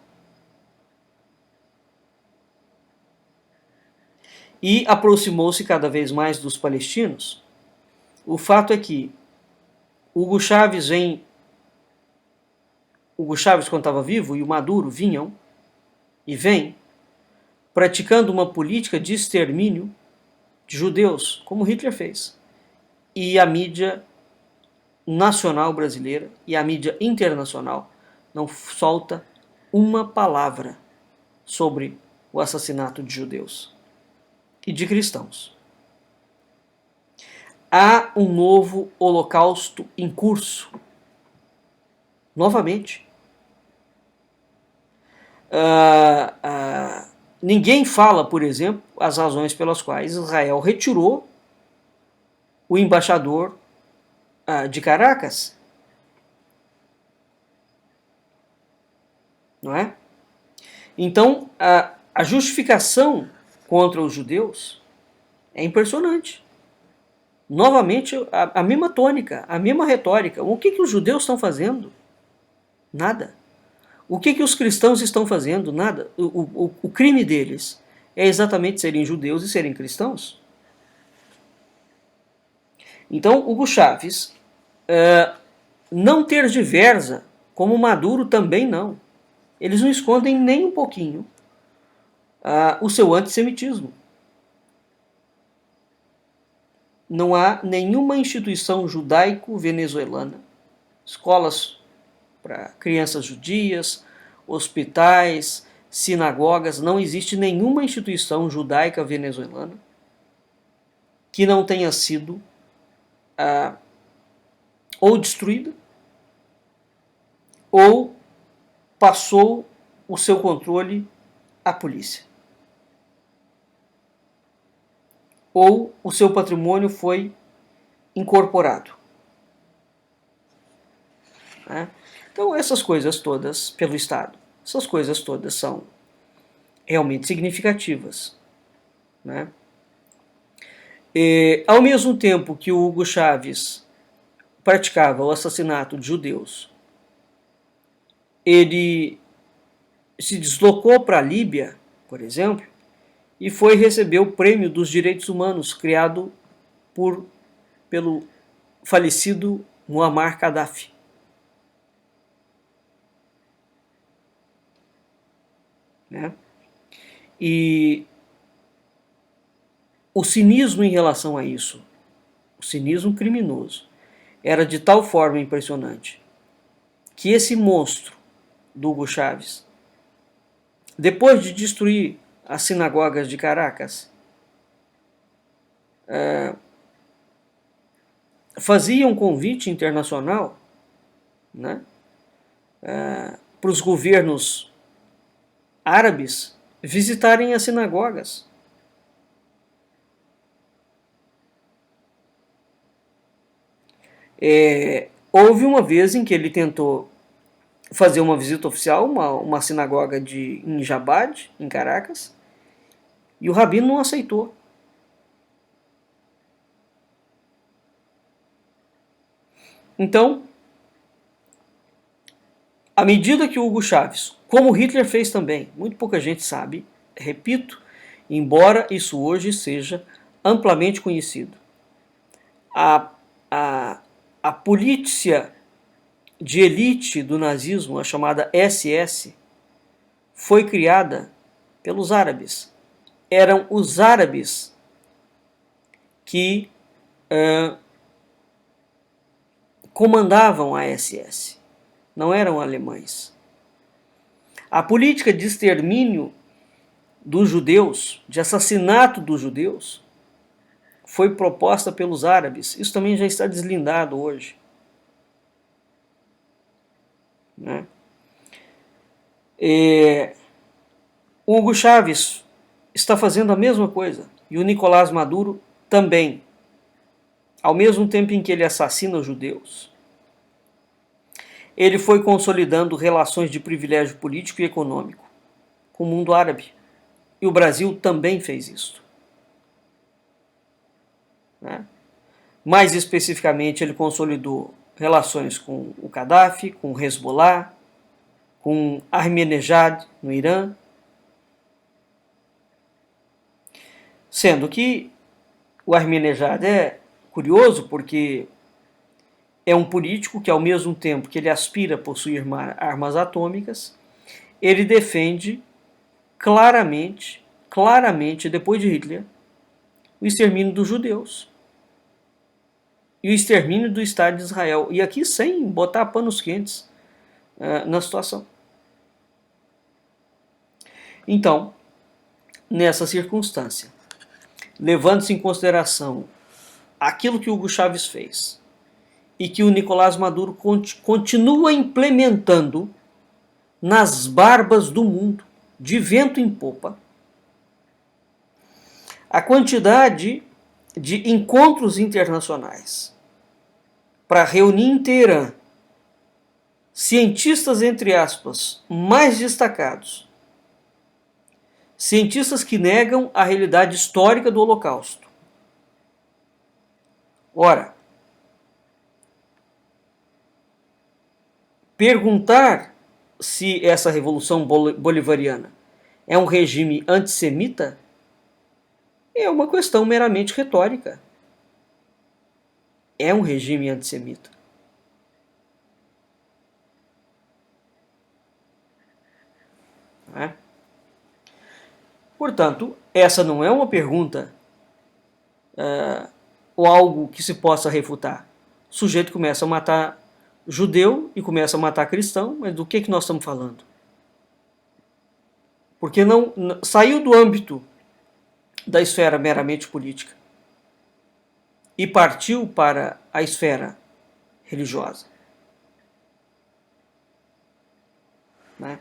E aproximou-se cada vez mais dos palestinos. O fato é que Hugo Chávez vem, Hugo Chávez quando estava vivo e o Maduro vinham e vêm praticando uma política de extermínio de judeus, como Hitler fez. E a mídia nacional brasileira e a mídia internacional não solta uma palavra sobre o assassinato de judeus e de cristãos. Há um novo holocausto em curso. Novamente. Ninguém fala, por exemplo, as razões pelas quais Israel retirou o embaixador de Caracas. Não é? Então, a justificação contra os judeus é impressionante. Novamente, a mesma tônica, a mesma retórica. O que os judeus estão fazendo? Nada. O que os cristãos estão fazendo? Nada. O crime deles é exatamente serem judeus e serem cristãos. Então, Hugo Chávez não tergiversa, como Maduro também não. Eles não escondem nem um pouquinho o seu antissemitismo. Não há nenhuma instituição judaico-venezuelana, escolas para crianças judias, hospitais, sinagogas, não existe nenhuma instituição judaica venezuelana que não tenha sido ou destruída ou passou o seu controle à polícia. Ou o seu patrimônio foi incorporado. Então essas coisas todas, pelo Estado, essas coisas todas são realmente significativas. Né? E, ao mesmo tempo que o Hugo Chávez praticava o assassinato de judeus, ele se deslocou para a Líbia, por exemplo, e foi receber o Prêmio dos Direitos Humanos, criado pelo falecido Muammar Gaddafi. Né? E o cinismo em relação a isso, o cinismo criminoso, era de tal forma impressionante que esse monstro do Hugo Chávez, depois de destruir as sinagogas de Caracas, fazia um convite internacional, né, para os governos árabes visitarem as sinagogas. Houve uma vez em que ele tentou fazer uma visita oficial, uma sinagoga em Jabad, em Caracas, e o rabino não aceitou. Então, à medida que o Hugo Chávez, como Hitler fez também, muito pouca gente sabe, repito, embora isso hoje seja amplamente conhecido, a polícia de elite do nazismo, a chamada SS, foi criada pelos árabes. Eram os árabes que comandavam a SS, não eram alemães. A política de extermínio dos judeus, de assassinato dos judeus, foi proposta pelos árabes. Isso também já está deslindado hoje. Né? O Hugo Chávez está fazendo a mesma coisa e o Nicolás Maduro também. Ao mesmo tempo em que ele assassina os judeus, ele foi consolidando relações de privilégio político e econômico com o mundo árabe. E o Brasil também fez isso. Né? Mais especificamente, ele consolidou relações com o Gaddafi, com o Hezbollah, com Ahmadinejad no Irã. Sendo que o Ahmadinejad é curioso porque é um político que, ao mesmo tempo que ele aspira a possuir armas atômicas, ele defende claramente, depois de Hitler, o extermínio dos judeus e o extermínio do Estado de Israel. E aqui sem botar panos quentes na situação. Então, nessa circunstância, levando-se em consideração aquilo que Hugo Chávez fez e que o Nicolás Maduro continua implementando nas barbas do mundo, de vento em popa, a quantidade de encontros internacionais para reunir em Teherã cientistas, entre aspas, mais destacados, cientistas que negam a realidade histórica do Holocausto. Ora, perguntar se essa revolução bolivariana é um regime antissemita é uma questão meramente retórica. É um regime antissemita. Não é? Portanto, essa não é uma pergunta ou algo que se possa refutar. O sujeito começa a matar judeu e começa a matar cristão, mas do que nós estamos falando? Porque não saiu do âmbito da esfera meramente política e partiu para a esfera religiosa. Né?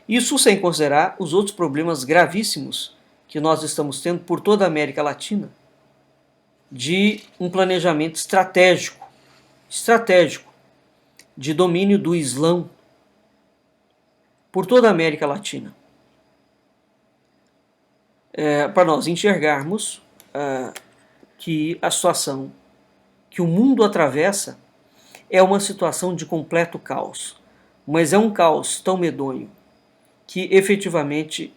Isso sem considerar os outros problemas gravíssimos que nós estamos tendo por toda a América Latina, de um planejamento estratégico de domínio do Islã por toda a América Latina. Para nós enxergarmos que a situação que o mundo atravessa é uma situação de completo caos, mas é um caos tão medonho que efetivamente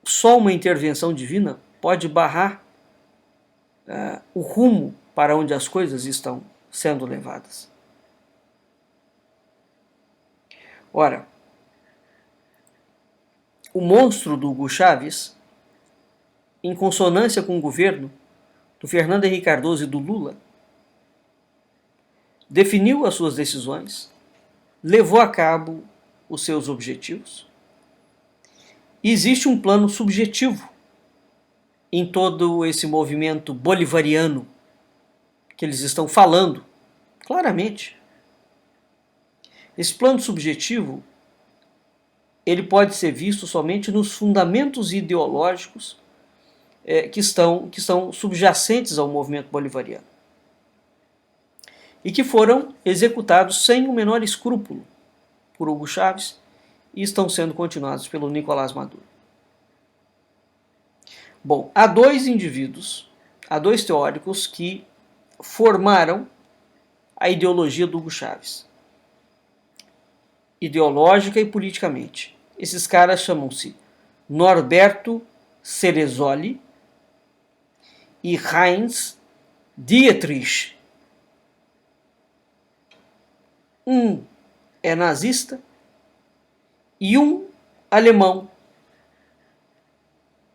só uma intervenção divina pode barrar o rumo para onde as coisas estão sendo levadas. Ora, o monstro do Hugo Chávez, em consonância com o governo do Fernando Henrique Cardoso e do Lula, definiu as suas decisões, levou a cabo os seus objetivos. E existe um plano subjetivo em todo esse movimento bolivariano que eles estão falando claramente. Esse plano subjetivo ele pode ser visto somente nos fundamentos ideológicos que são subjacentes ao movimento bolivariano e que foram executados sem o menor escrúpulo por Hugo Chávez e estão sendo continuados pelo Nicolás Maduro. Bom, há dois teóricos que formaram a ideologia do Hugo Chávez, ideológica e politicamente. Esses caras chamam-se Norberto Ceresoli e Heinz Dietrich. Um é nazista e um alemão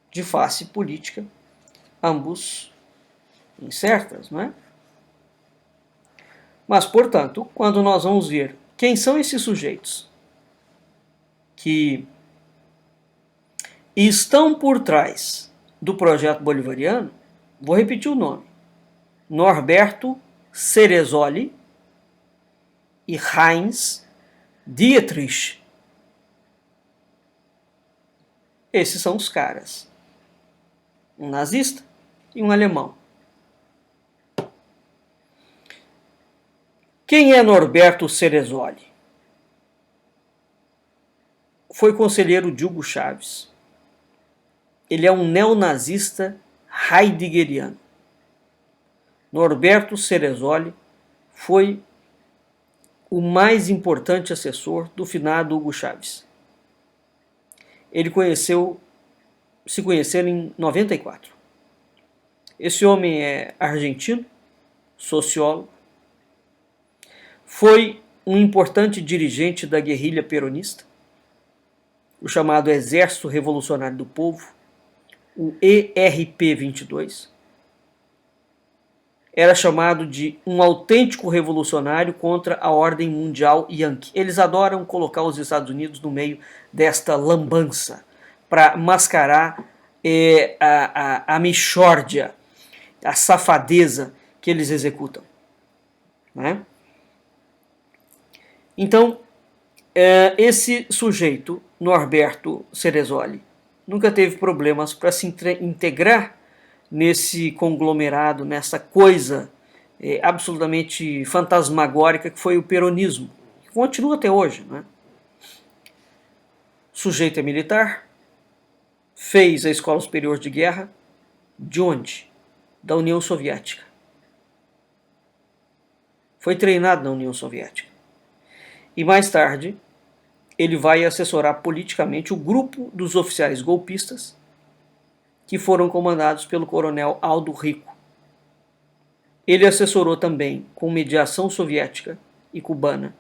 de face política, ambos incertas, não é? Mas, portanto, quando nós vamos ver quem são esses sujeitos que estão por trás do projeto bolivariano, vou repetir o nome: Norberto Ceresoli e Heinz Dietrich. Esses são os caras. Um nazista e um alemão. Quem é Norberto Ceresoli? Foi conselheiro de Hugo Chávez. Ele é um neonazista heideggeriano. Norberto Ceresoli foi o mais importante assessor do finado Hugo Chávez. Se conheceram em 94. Esse homem é argentino, sociólogo, foi um importante dirigente da guerrilha peronista, o chamado Exército Revolucionário do Povo, o ERP-22. Era chamado de um autêntico revolucionário contra a ordem mundial Yankee. Eles adoram colocar os Estados Unidos no meio desta lambança para mascarar a mixórdia, a safadeza que eles executam, né? Então, esse sujeito, Norberto Ceresoli, nunca teve problemas para se integrar nesse conglomerado, nessa coisa absolutamente fantasmagórica que foi o peronismo, que continua até hoje, né? O sujeito é militar, fez a Escola Superior de Guerra, de onde? Da União Soviética. Foi treinado na União Soviética. E mais tarde, ele vai assessorar politicamente o grupo dos oficiais golpistas que foram comandados pelo coronel Aldo Rico. Ele assessorou também, com mediação soviética e cubana,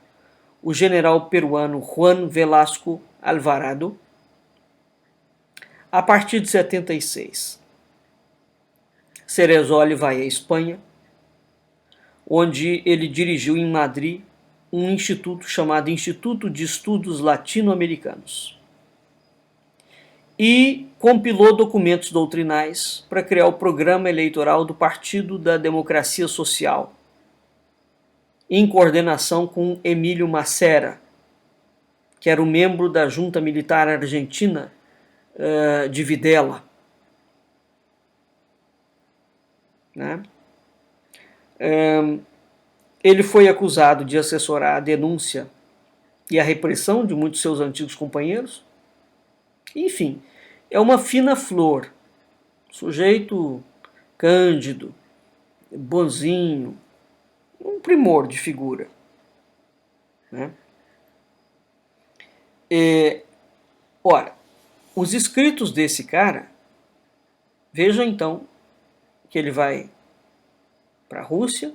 o general peruano Juan Velasco Alvarado. A partir de 76, Ceresoli vai à Espanha, onde ele dirigiu em Madrid um instituto chamado Instituto de Estudos Latino-Americanos e compilou documentos doutrinais para criar o programa eleitoral do Partido da Democracia Social, em coordenação com Emílio Massera, que era um membro da Junta Militar Argentina de Videla, né? Ele foi acusado de assessorar a denúncia e a repressão de muitos de seus antigos companheiros. Enfim, é uma fina flor, sujeito cândido, bonzinho, um primor de figura, né? Ora, os escritos desse cara, vejam então que ele vai para a Rússia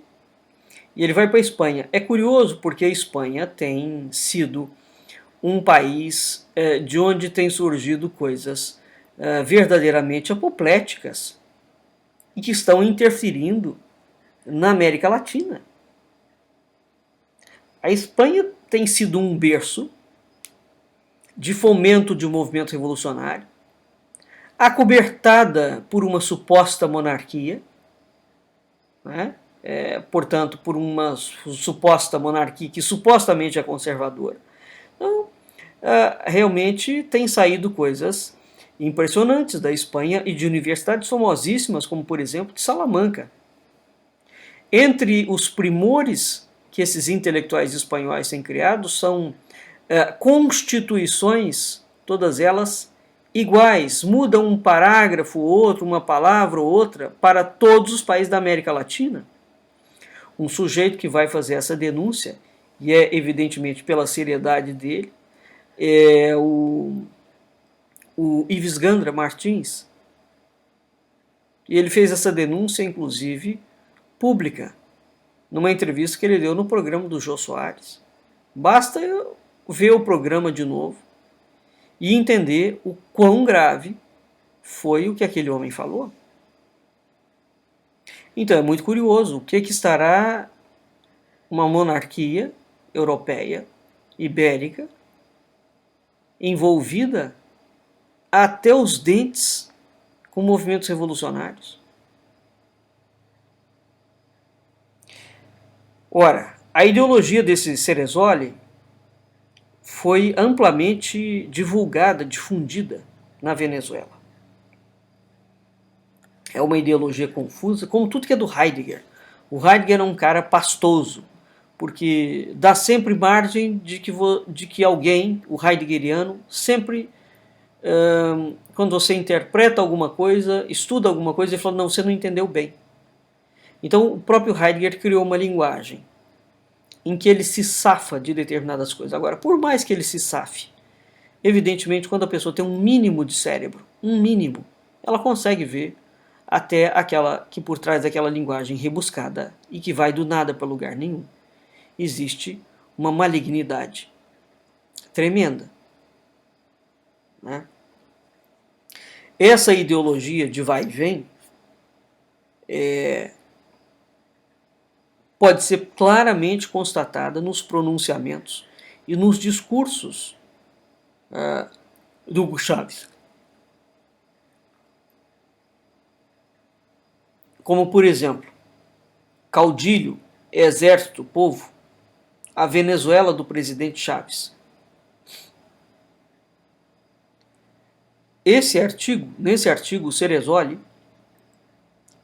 e ele vai para a Espanha. É curioso porque a Espanha tem sido um país de onde tem surgido coisas verdadeiramente apopléticas e que estão interferindo na América Latina. A Espanha tem sido um berço de fomento de um movimento revolucionário, acobertada por uma suposta monarquia, né? Portanto, por uma suposta monarquia que supostamente é conservadora. Então, realmente tem saído coisas impressionantes da Espanha e de universidades famosíssimas, como por exemplo de Salamanca. Entre os primores que esses intelectuais espanhóis têm criado são constituições, todas elas iguais, mudam um parágrafo ou outro, uma palavra ou outra, para todos os países da América Latina. Um sujeito que vai fazer essa denúncia, e é evidentemente pela seriedade dele, é o Ives Gandra Martins. E ele fez essa denúncia, inclusive, pública, numa entrevista que ele deu no programa do Jô Soares. Basta ver o programa de novo e entender o quão grave foi o que aquele homem falou. Então é muito curioso o que estará uma monarquia europeia, ibérica, envolvida até os dentes com movimentos revolucionários. Ora, a ideologia desse Ceresoli foi amplamente divulgada, difundida na Venezuela. É uma ideologia confusa, como tudo que é do Heidegger. O Heidegger é um cara pastoso, porque dá sempre margem de que alguém, o heideggeriano, sempre, quando você interpreta alguma coisa, estuda alguma coisa, ele fala, não, você não entendeu bem. Então o próprio Heidegger criou uma linguagem em que ele se safa de determinadas coisas. Agora, por mais que ele se safe, evidentemente, quando a pessoa tem um mínimo de cérebro, ela consegue ver até aquela que por trás daquela linguagem rebuscada e que vai do nada para lugar nenhum, existe uma malignidade tremenda, né? Essa ideologia de vai e vem pode ser claramente constatada nos pronunciamentos e nos discursos do Hugo Chávez. Como, por exemplo, caudilho, exército, povo, a Venezuela do presidente Chávez. Nesse artigo, o Ceresoli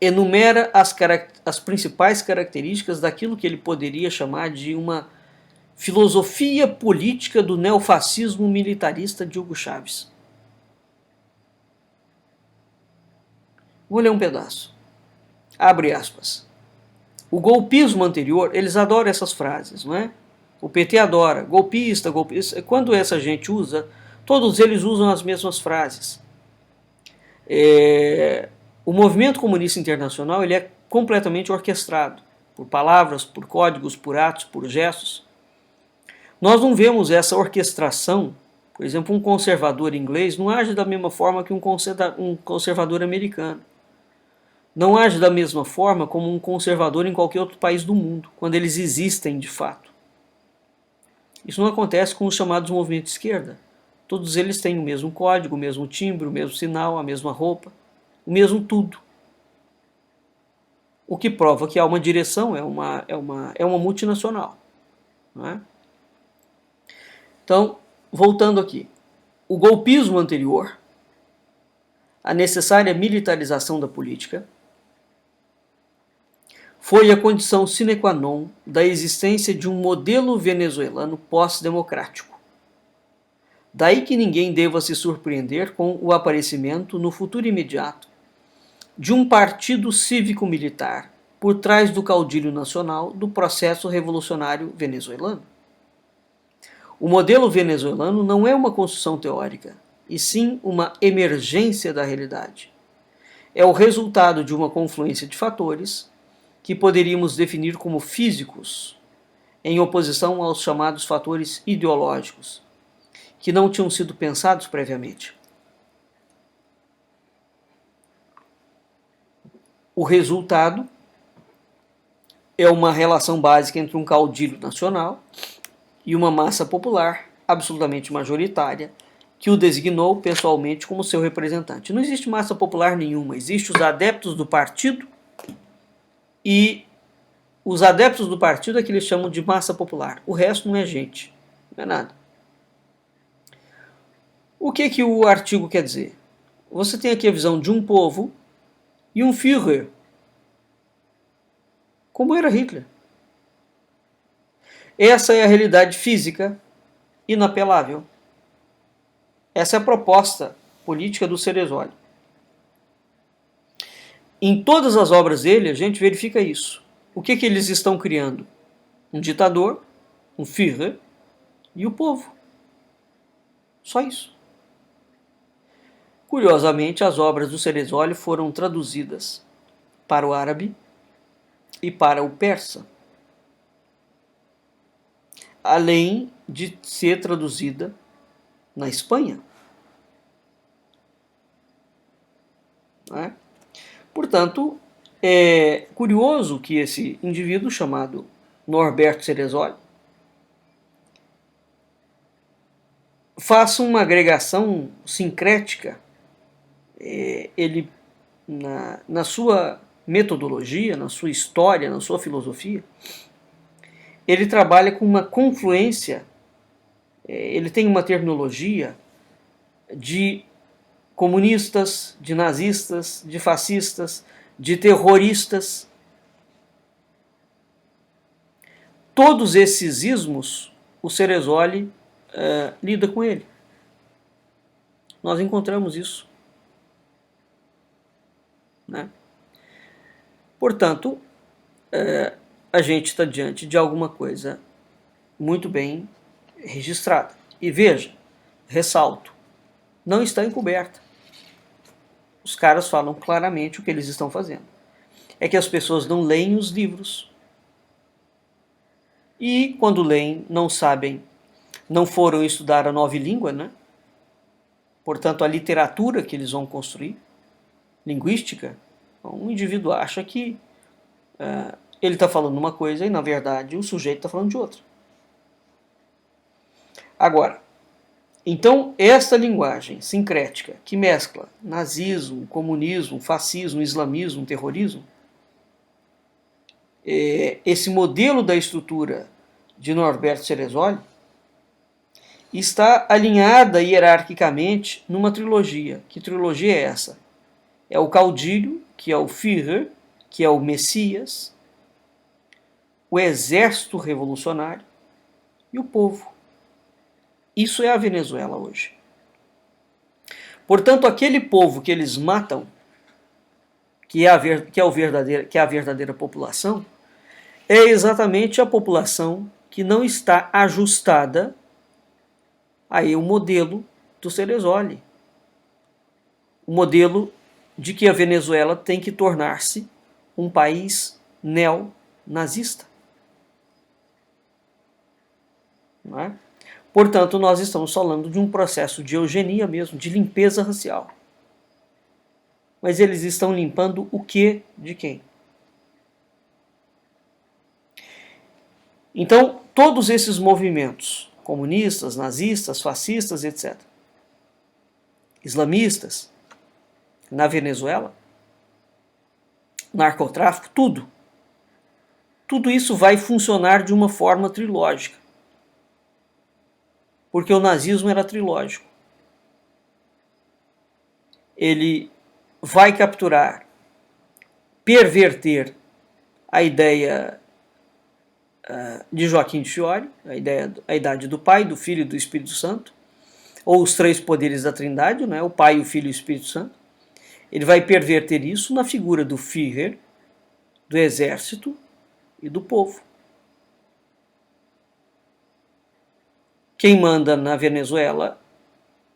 enumera as principais características daquilo que ele poderia chamar de uma filosofia política do neofascismo militarista de Hugo Chávez. Vou ler um pedaço. Abre aspas. O golpismo anterior, eles adoram essas frases, não é? O PT adora, golpista, golpista. Quando essa gente usa, todos eles usam as mesmas frases. O movimento comunista internacional ele é completamente orquestrado por palavras, por códigos, por atos, por gestos. Nós não vemos essa orquestração. Por exemplo, um conservador inglês não age da mesma forma que um conservador americano. Não age da mesma forma como um conservador em qualquer outro país do mundo, quando eles existem de fato. Isso não acontece com os chamados movimentos de esquerda. Todos eles têm o mesmo código, o mesmo timbre, o mesmo sinal, a mesma roupa, o mesmo tudo. O que prova que há uma direção, é uma multinacional. Não é? Então, voltando aqui. O golpismo anterior, a necessária militarização da política, foi a condição sine qua non da existência de um modelo venezuelano pós-democrático. Daí que ninguém deva se surpreender com o aparecimento, no futuro imediato, de um partido cívico-militar por trás do caudilho nacional do processo revolucionário venezuelano. O modelo venezuelano não é uma construção teórica, e sim uma emergência da realidade. É o resultado de uma confluência de fatores que poderíamos definir como físicos, em oposição aos chamados fatores ideológicos, que não tinham sido pensados previamente. O resultado é uma relação básica entre um caudilho nacional e uma massa popular absolutamente majoritária que o designou pessoalmente como seu representante. Não existe massa popular nenhuma, existem os adeptos do partido e os adeptos do partido é que eles chamam de massa popular. O resto não é gente, não é nada. O que o artigo quer dizer? Você tem aqui a visão de um povo e um Führer, como era Hitler. Essa é a realidade física inapelável. Essa é a proposta política do Ceresoli. Em todas as obras dele, a gente verifica isso. O que eles estão criando? Um ditador, um Führer e o povo. Só isso. Curiosamente, as obras do Ceresoli foram traduzidas para o árabe e para o persa, além de ser traduzida na Espanha. Né? Portanto, é curioso que esse indivíduo chamado Norberto Ceresoli faça uma agregação sincrética. Ele, na sua metodologia, na sua história, na sua filosofia, ele trabalha com uma confluência, ele tem uma terminologia de comunistas, de nazistas, de fascistas, de terroristas. Todos esses ismos, o Ceresoli lida com ele. Nós encontramos isso. Né? Portanto, a gente está diante de alguma coisa muito bem registrada. E veja, ressalto, não está encoberta. os caras falam claramente o que eles estão fazendo. É que as pessoas não leem os livros. E quando leem, não sabem, não foram estudar a nova língua, né? Portanto, a literatura que eles vão construir, linguística, um indivíduo acha que ele está falando uma coisa e, na verdade, o sujeito está falando de outra. Agora, então, esta linguagem sincrética que mescla nazismo, comunismo, fascismo, islamismo, terrorismo, esse modelo da estrutura de Norberto Ceresoli está alinhada hierarquicamente numa trilogia. Que trilogia é essa? É o caudilho, que é o Führer, que é o Messias, o exército revolucionário e o povo. Isso é a Venezuela hoje. Portanto, aquele povo que eles matam, que é a verdadeira população, é exatamente a população que não está ajustada aí o modelo do Ceresoli. O modelo de que a Venezuela tem que tornar-se um país neonazista. Não é? Portanto, nós estamos falando de um processo de eugenia mesmo, de limpeza racial. Mas eles estão limpando o que de quem? Então, todos esses movimentos, comunistas, nazistas, fascistas, etc., islamistas, na Venezuela, narcotráfico, tudo isso vai funcionar de uma forma trilógica. Porque o nazismo era trilógico. Ele vai capturar, perverter a ideia de Joaquim de Fiore, a idade do Pai, do Filho e do Espírito Santo, ou os três poderes da Trindade, né? O Pai, o Filho e o Espírito Santo. Ele vai perverter isso na figura do Führer, do exército e do povo. Quem manda na Venezuela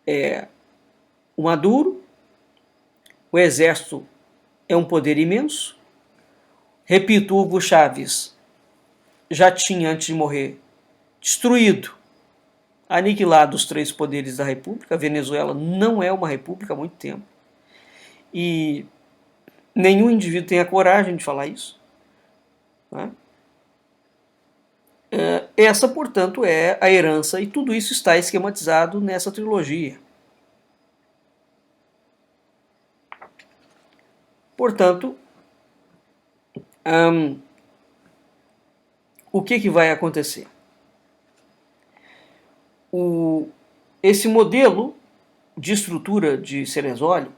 é o Maduro, o exército é um poder imenso. Repito, Hugo Chávez já tinha, antes de morrer, destruído, aniquilado os três poderes da República. A Venezuela não é uma república há muito tempo. E nenhum indivíduo tem a coragem de falar isso. Né? Essa, portanto, é a herança, e tudo isso está esquematizado nessa trilogia. Portanto, o que vai acontecer? Esse modelo de estrutura de Ceresoli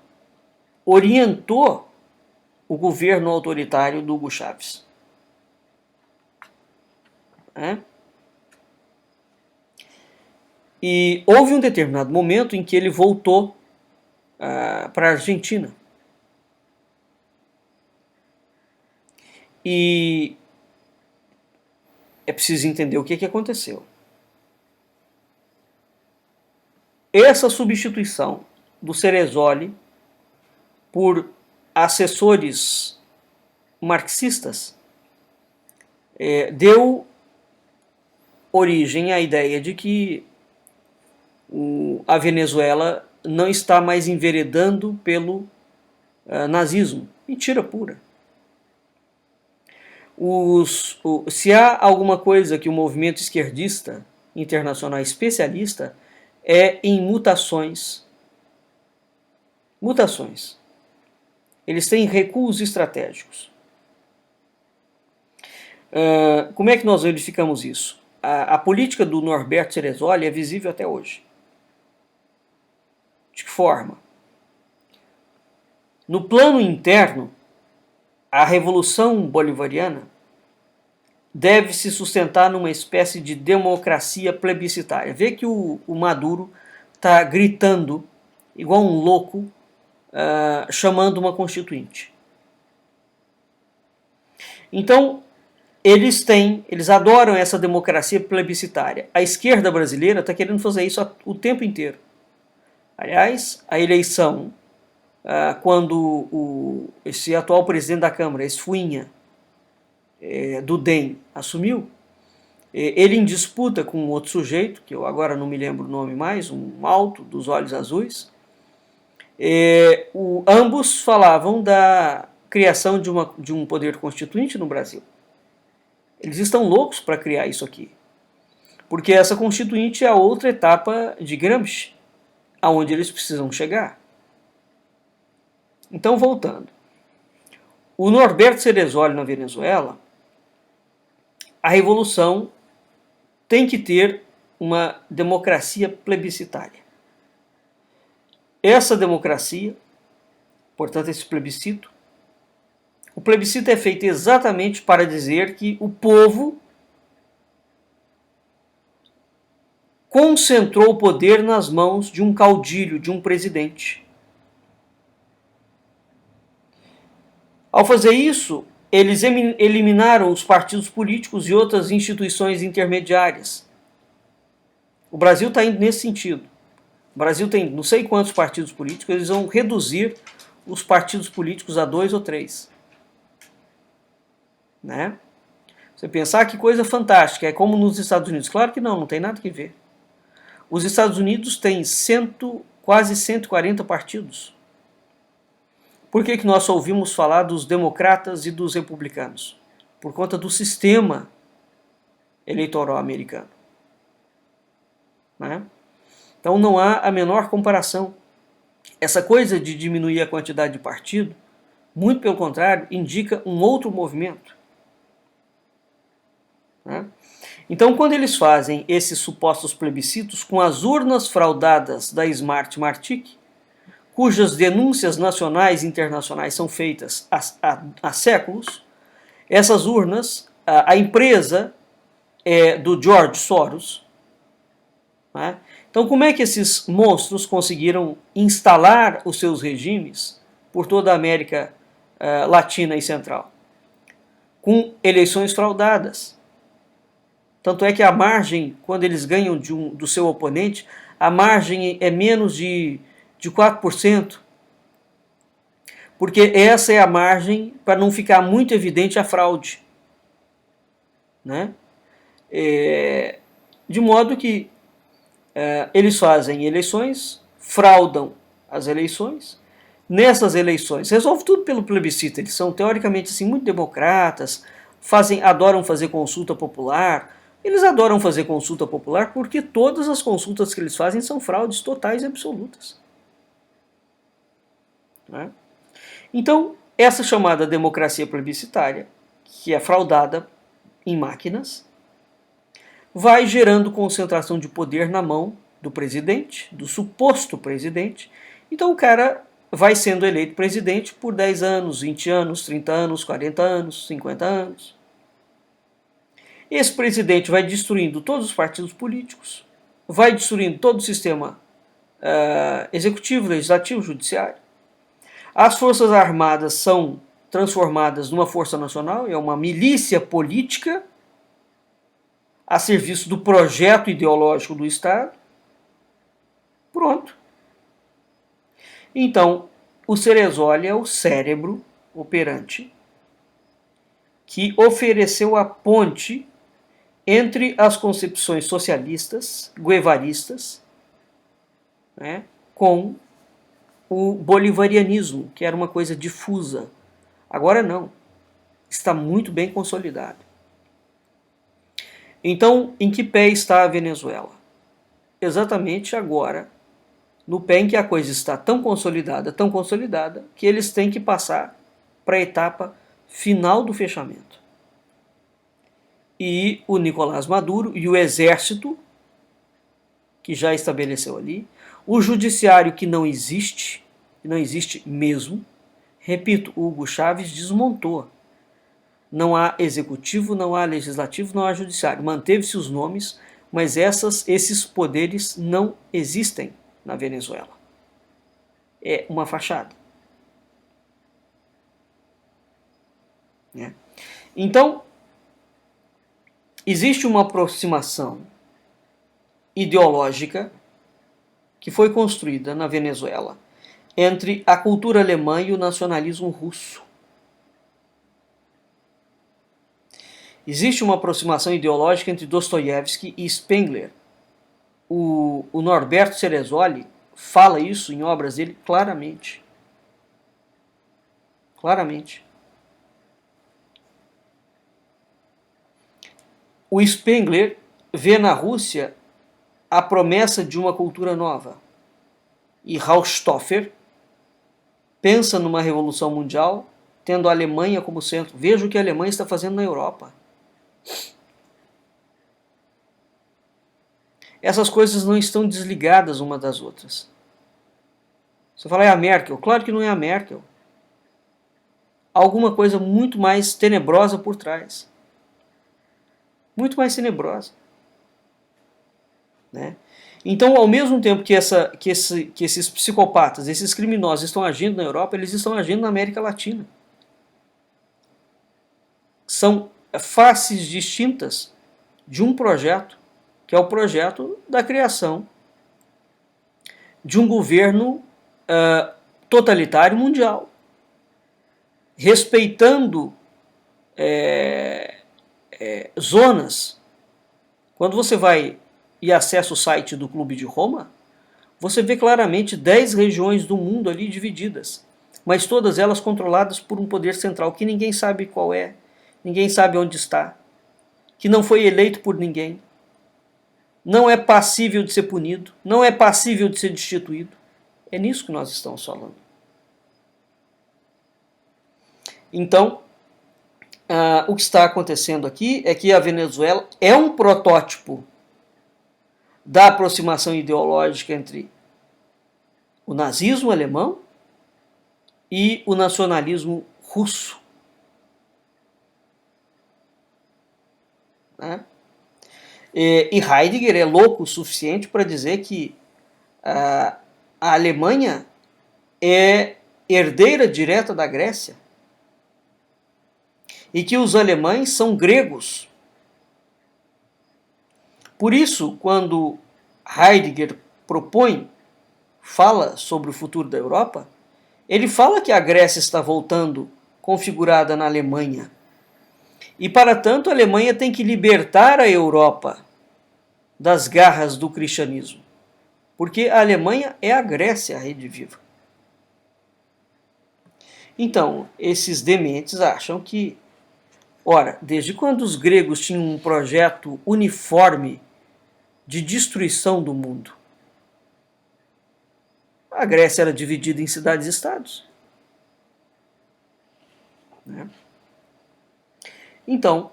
orientou o governo autoritário do Hugo Chávez. E houve um determinado momento em que ele voltou para a Argentina. E é preciso entender o que aconteceu. Essa substituição do Ceresoli por assessores marxistas deu origem à ideia de que a Venezuela não está mais enveredando pelo nazismo. Mentira pura. Se há alguma coisa que o movimento esquerdista internacional especialista é em mutações. Mutações. Eles têm recuos estratégicos. Como é que nós verificamos isso? A política do Norberto Ceresoli é visível até hoje. De que forma? No plano interno, a Revolução Bolivariana deve se sustentar numa espécie de democracia plebiscitária. Vê que o Maduro está gritando, igual um louco, chamando uma constituinte. Então, eles adoram essa democracia plebiscitária. A esquerda brasileira está querendo fazer isso o tempo inteiro. Aliás, a eleição quando esse atual presidente da Câmara, Esfuinha, do DEM, assumiu, ele em disputa com outro sujeito, que eu agora não me lembro o nome mais, um alto, dos olhos azuis, ambos falavam da criação de um poder constituinte no Brasil. Eles estão loucos para criar isso aqui, porque essa constituinte é a outra etapa de Gramsci, aonde eles precisam chegar. Então, voltando. O Norberto Ceresoli na Venezuela, a revolução tem que ter uma democracia plebiscitária. Essa democracia, portanto, esse plebiscito, o plebiscito é feito exatamente para dizer que o povo concentrou o poder nas mãos de um caudilho, de um presidente. Ao fazer isso, eles eliminaram os partidos políticos e outras instituições intermediárias. O Brasil está indo nesse sentido. O Brasil tem não sei quantos partidos políticos, eles vão reduzir os partidos políticos a 2 ou 3. Né? Você pensar que coisa fantástica, é como nos Estados Unidos. Claro que não tem nada a ver. Os Estados Unidos têm quase 140 partidos. Por que nós só ouvimos falar dos democratas e dos republicanos? Por conta do sistema eleitoral americano. Né? Então não há a menor comparação. Essa coisa de diminuir a quantidade de partido, muito pelo contrário, indica um outro movimento. Né? Então, quando eles fazem esses supostos plebiscitos com as urnas fraudadas da Smart Martic, cujas denúncias nacionais e internacionais são feitas há séculos, essas urnas, a empresa é do George Soros. Né? Então, como é que esses monstros conseguiram instalar os seus regimes por toda a América Latina e Central? Com eleições fraudadas. Tanto é que a margem, quando eles ganham do seu oponente, a margem é menos de 4%, porque essa é a margem para não ficar muito evidente a fraude. Né? De modo que eles fazem eleições, fraudam as eleições. Nessas eleições, resolve tudo pelo plebiscito. Eles são teoricamente assim, muito democratas, adoram fazer consulta popular. Eles adoram fazer consulta popular porque todas as consultas que eles fazem são fraudes totais e absolutas. Né? Então, essa chamada democracia plebiscitária, que é fraudada em máquinas, vai gerando concentração de poder na mão do presidente, do suposto presidente. Então o cara vai sendo eleito presidente por 10 anos, 20 anos, 30 anos, 40 anos, 50 anos. Esse presidente vai destruindo todos os partidos políticos, vai destruindo todo o sistema executivo, legislativo, judiciário. As forças armadas são transformadas numa força nacional, é uma milícia política a serviço do projeto ideológico do Estado. Pronto. Então, o Ceresoli é o cérebro operante que ofereceu a ponte entre as concepções socialistas, guevaristas, né, com o bolivarianismo, que era uma coisa difusa. Agora não. Está muito bem consolidado. Então, em que pé está a Venezuela? Exatamente agora, no pé em que a coisa está tão consolidada, que eles têm que passar para a etapa final do fechamento. E o Nicolás Maduro e o exército, que já estabeleceu ali, o judiciário que não existe mesmo, repito, o Hugo Chávez desmontou. Não há executivo, não há legislativo, não há judiciário. Manteve-se os nomes, mas esses poderes não existem na Venezuela. É uma fachada. Então, existe uma aproximação ideológica que foi construída na Venezuela entre a cultura alemã e o nacionalismo russo. Existe uma aproximação ideológica entre Dostoiévski e Spengler. O Norberto Ceresoli fala isso em obras dele claramente. Claramente. O Spengler vê na Rússia a promessa de uma cultura nova. E Haushofer pensa numa revolução mundial, tendo a Alemanha como centro. Veja o que a Alemanha está fazendo na Europa. Essas coisas não estão desligadas uma das outras. Você fala, é a Merkel? Claro que não é a Merkel. Há alguma coisa muito mais tenebrosa por trás. Muito mais tenebrosa. Né? Então, ao mesmo tempo que esses psicopatas, esses criminosos estão agindo na Europa, eles estão agindo na América Latina. São faces distintas de um projeto, que é o projeto da criação de um governo totalitário mundial, respeitando zonas. Quando você vai e acessa o site do Clube de Roma, você vê claramente 10 regiões do mundo ali divididas, mas todas elas controladas por um poder central que ninguém sabe qual é, ninguém sabe onde está, que não foi eleito por ninguém, não é passível de ser punido, não é passível de ser destituído. É nisso que nós estamos falando. Então, o que está acontecendo aqui é que a Venezuela é um protótipo da aproximação ideológica entre o nazismo alemão e o nacionalismo russo. Né? E Heidegger é louco o suficiente para dizer que a Alemanha é herdeira direta da Grécia e que os alemães são gregos. Por isso, quando Heidegger fala sobre o futuro da Europa, ele fala que a Grécia está voltando configurada na Alemanha. E, para tanto, a Alemanha tem que libertar a Europa das garras do cristianismo. Porque a Alemanha é a Grécia, a rede viva. Então, esses dementes acham que, ora, desde quando os gregos tinham um projeto uniforme de destruição do mundo? A Grécia era dividida em cidades-estados. Né? Então,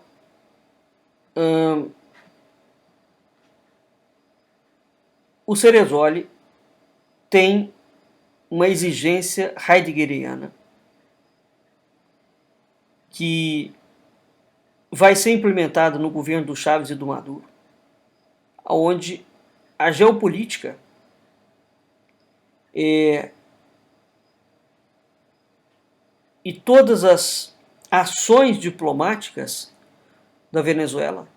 o Ceresoli tem uma exigência heideggeriana que vai ser implementada no governo do Chávez e do Maduro, onde a geopolítica e todas as ações diplomáticas da Venezuela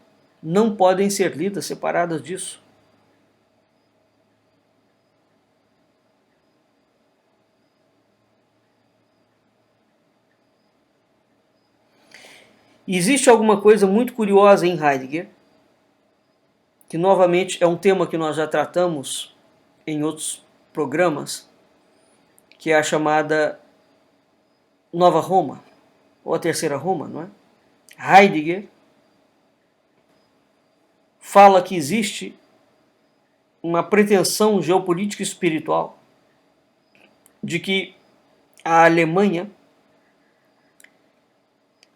não podem ser lidas separadas disso. Existe alguma coisa muito curiosa em Heidegger, que novamente é um tema que nós já tratamos em outros programas, que é a chamada Nova Roma, ou a Terceira Roma, não é? Heidegger fala que existe uma pretensão geopolítica e espiritual de que a Alemanha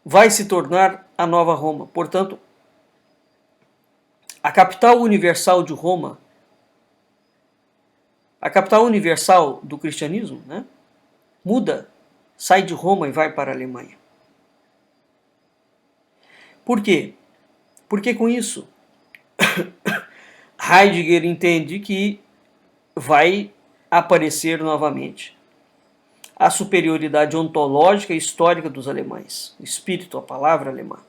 vai se tornar a Nova Roma. Portanto, a capital universal de Roma, a capital universal do cristianismo, né, muda, sai de Roma e vai para a Alemanha. Por quê? Porque com isso, Heidegger entende que vai aparecer novamente a superioridade ontológica e histórica dos alemães, o espírito, a palavra alemã.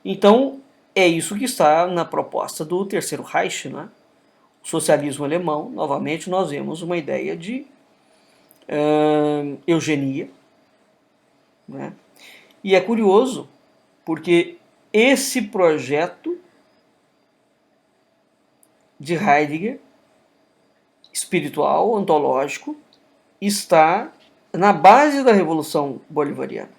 Então, é isso que está na proposta do Terceiro Reich, né? socialismo alemão, novamente nós vemos uma ideia de eugenia, né? E é curioso porque esse projeto de Heidegger, espiritual, ontológico, está na base da Revolução Bolivariana,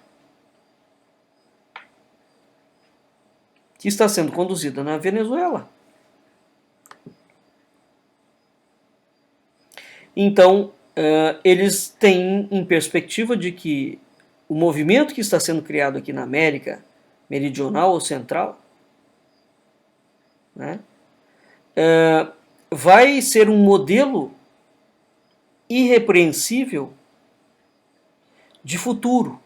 que está sendo conduzida na Venezuela. Então, eles têm em perspectiva de que o movimento que está sendo criado aqui na América Meridional ou Central, né, vai ser um modelo irrepreensível de futuro.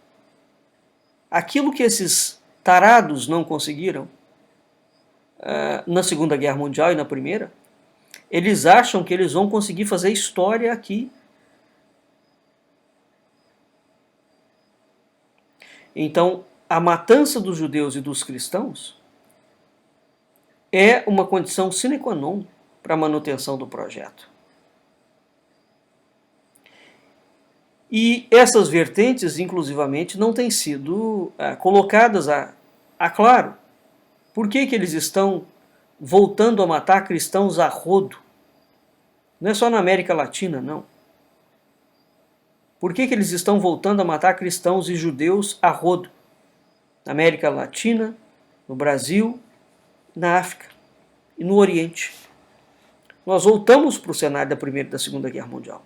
Aquilo que esses tarados não conseguiram na Segunda Guerra Mundial e na Primeira, eles acham que eles vão conseguir fazer história aqui. Então, a matança dos judeus e dos cristãos é uma condição sine qua non para a manutenção do projeto. E essas vertentes, inclusivamente, não têm sido colocadas a claro. Por que eles estão voltando a matar cristãos a rodo? Não é só na América Latina, não. Por que eles estão voltando a matar cristãos e judeus a rodo? Na América Latina, no Brasil, na África e no Oriente. Nós voltamos para o cenário da Primeira e da Segunda Guerra Mundial.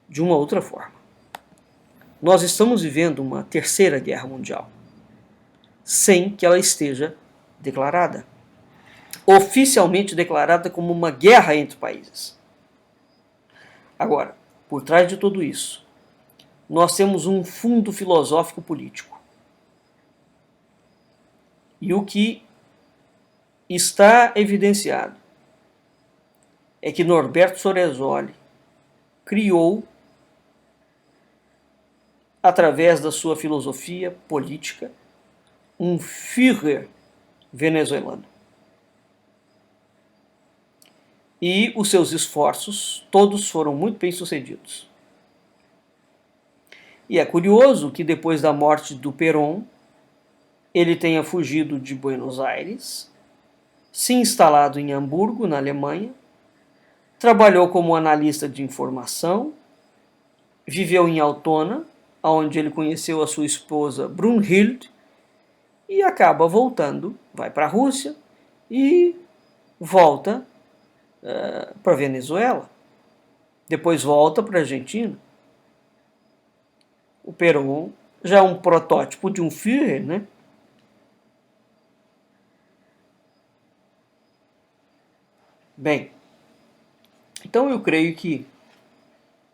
De uma outra forma. Nós estamos vivendo uma Terceira Guerra Mundial, sem que ela esteja declarada. Oficialmente declarada como uma guerra entre países. Agora, por trás de tudo isso, nós temos um fundo filosófico político. E o que está evidenciado é que Norberto Sorezoli criou, através da sua filosofia política, um Führer venezuelano. E os seus esforços todos foram muito bem sucedidos. E é curioso que depois da morte do Perón, ele tenha fugido de Buenos Aires, se instalado em Hamburgo, na Alemanha, trabalhou como analista de informação, viveu em Altona, onde ele conheceu a sua esposa Brunhilde, e acaba voltando, vai para a Rússia e volta para a Venezuela. Depois volta para a Argentina. O Perón já é um protótipo de um Führer, né? Bem, então eu creio que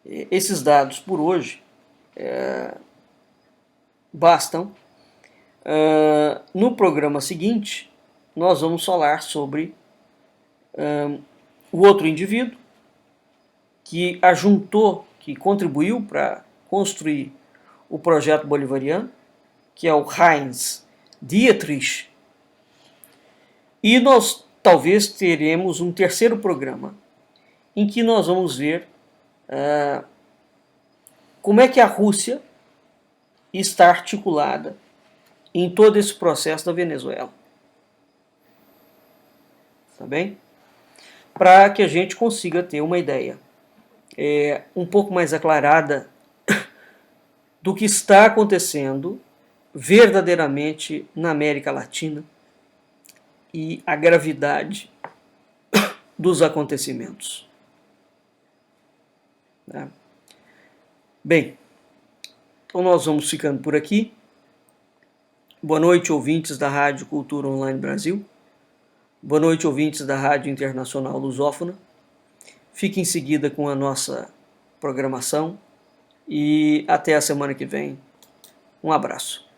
esses dados por hoje bastam. No programa seguinte, nós vamos falar sobre o outro indivíduo que ajuntou, que contribuiu para construir o projeto bolivariano, que é o Heinz Dietrich. E nós talvez teremos um terceiro programa em que nós vamos ver como é que a Rússia está articulada em todo esse processo da Venezuela. Tá bem? Para que a gente consiga ter uma ideia um pouco mais aclarada do que está acontecendo verdadeiramente na América Latina e a gravidade dos acontecimentos. Tá? Bem, então nós vamos ficando por aqui. Boa noite, ouvintes da Rádio Cultura Online Brasil. Boa noite, ouvintes da Rádio Internacional Lusófona. Fique em seguida com a nossa programação e até a semana que vem. Um abraço.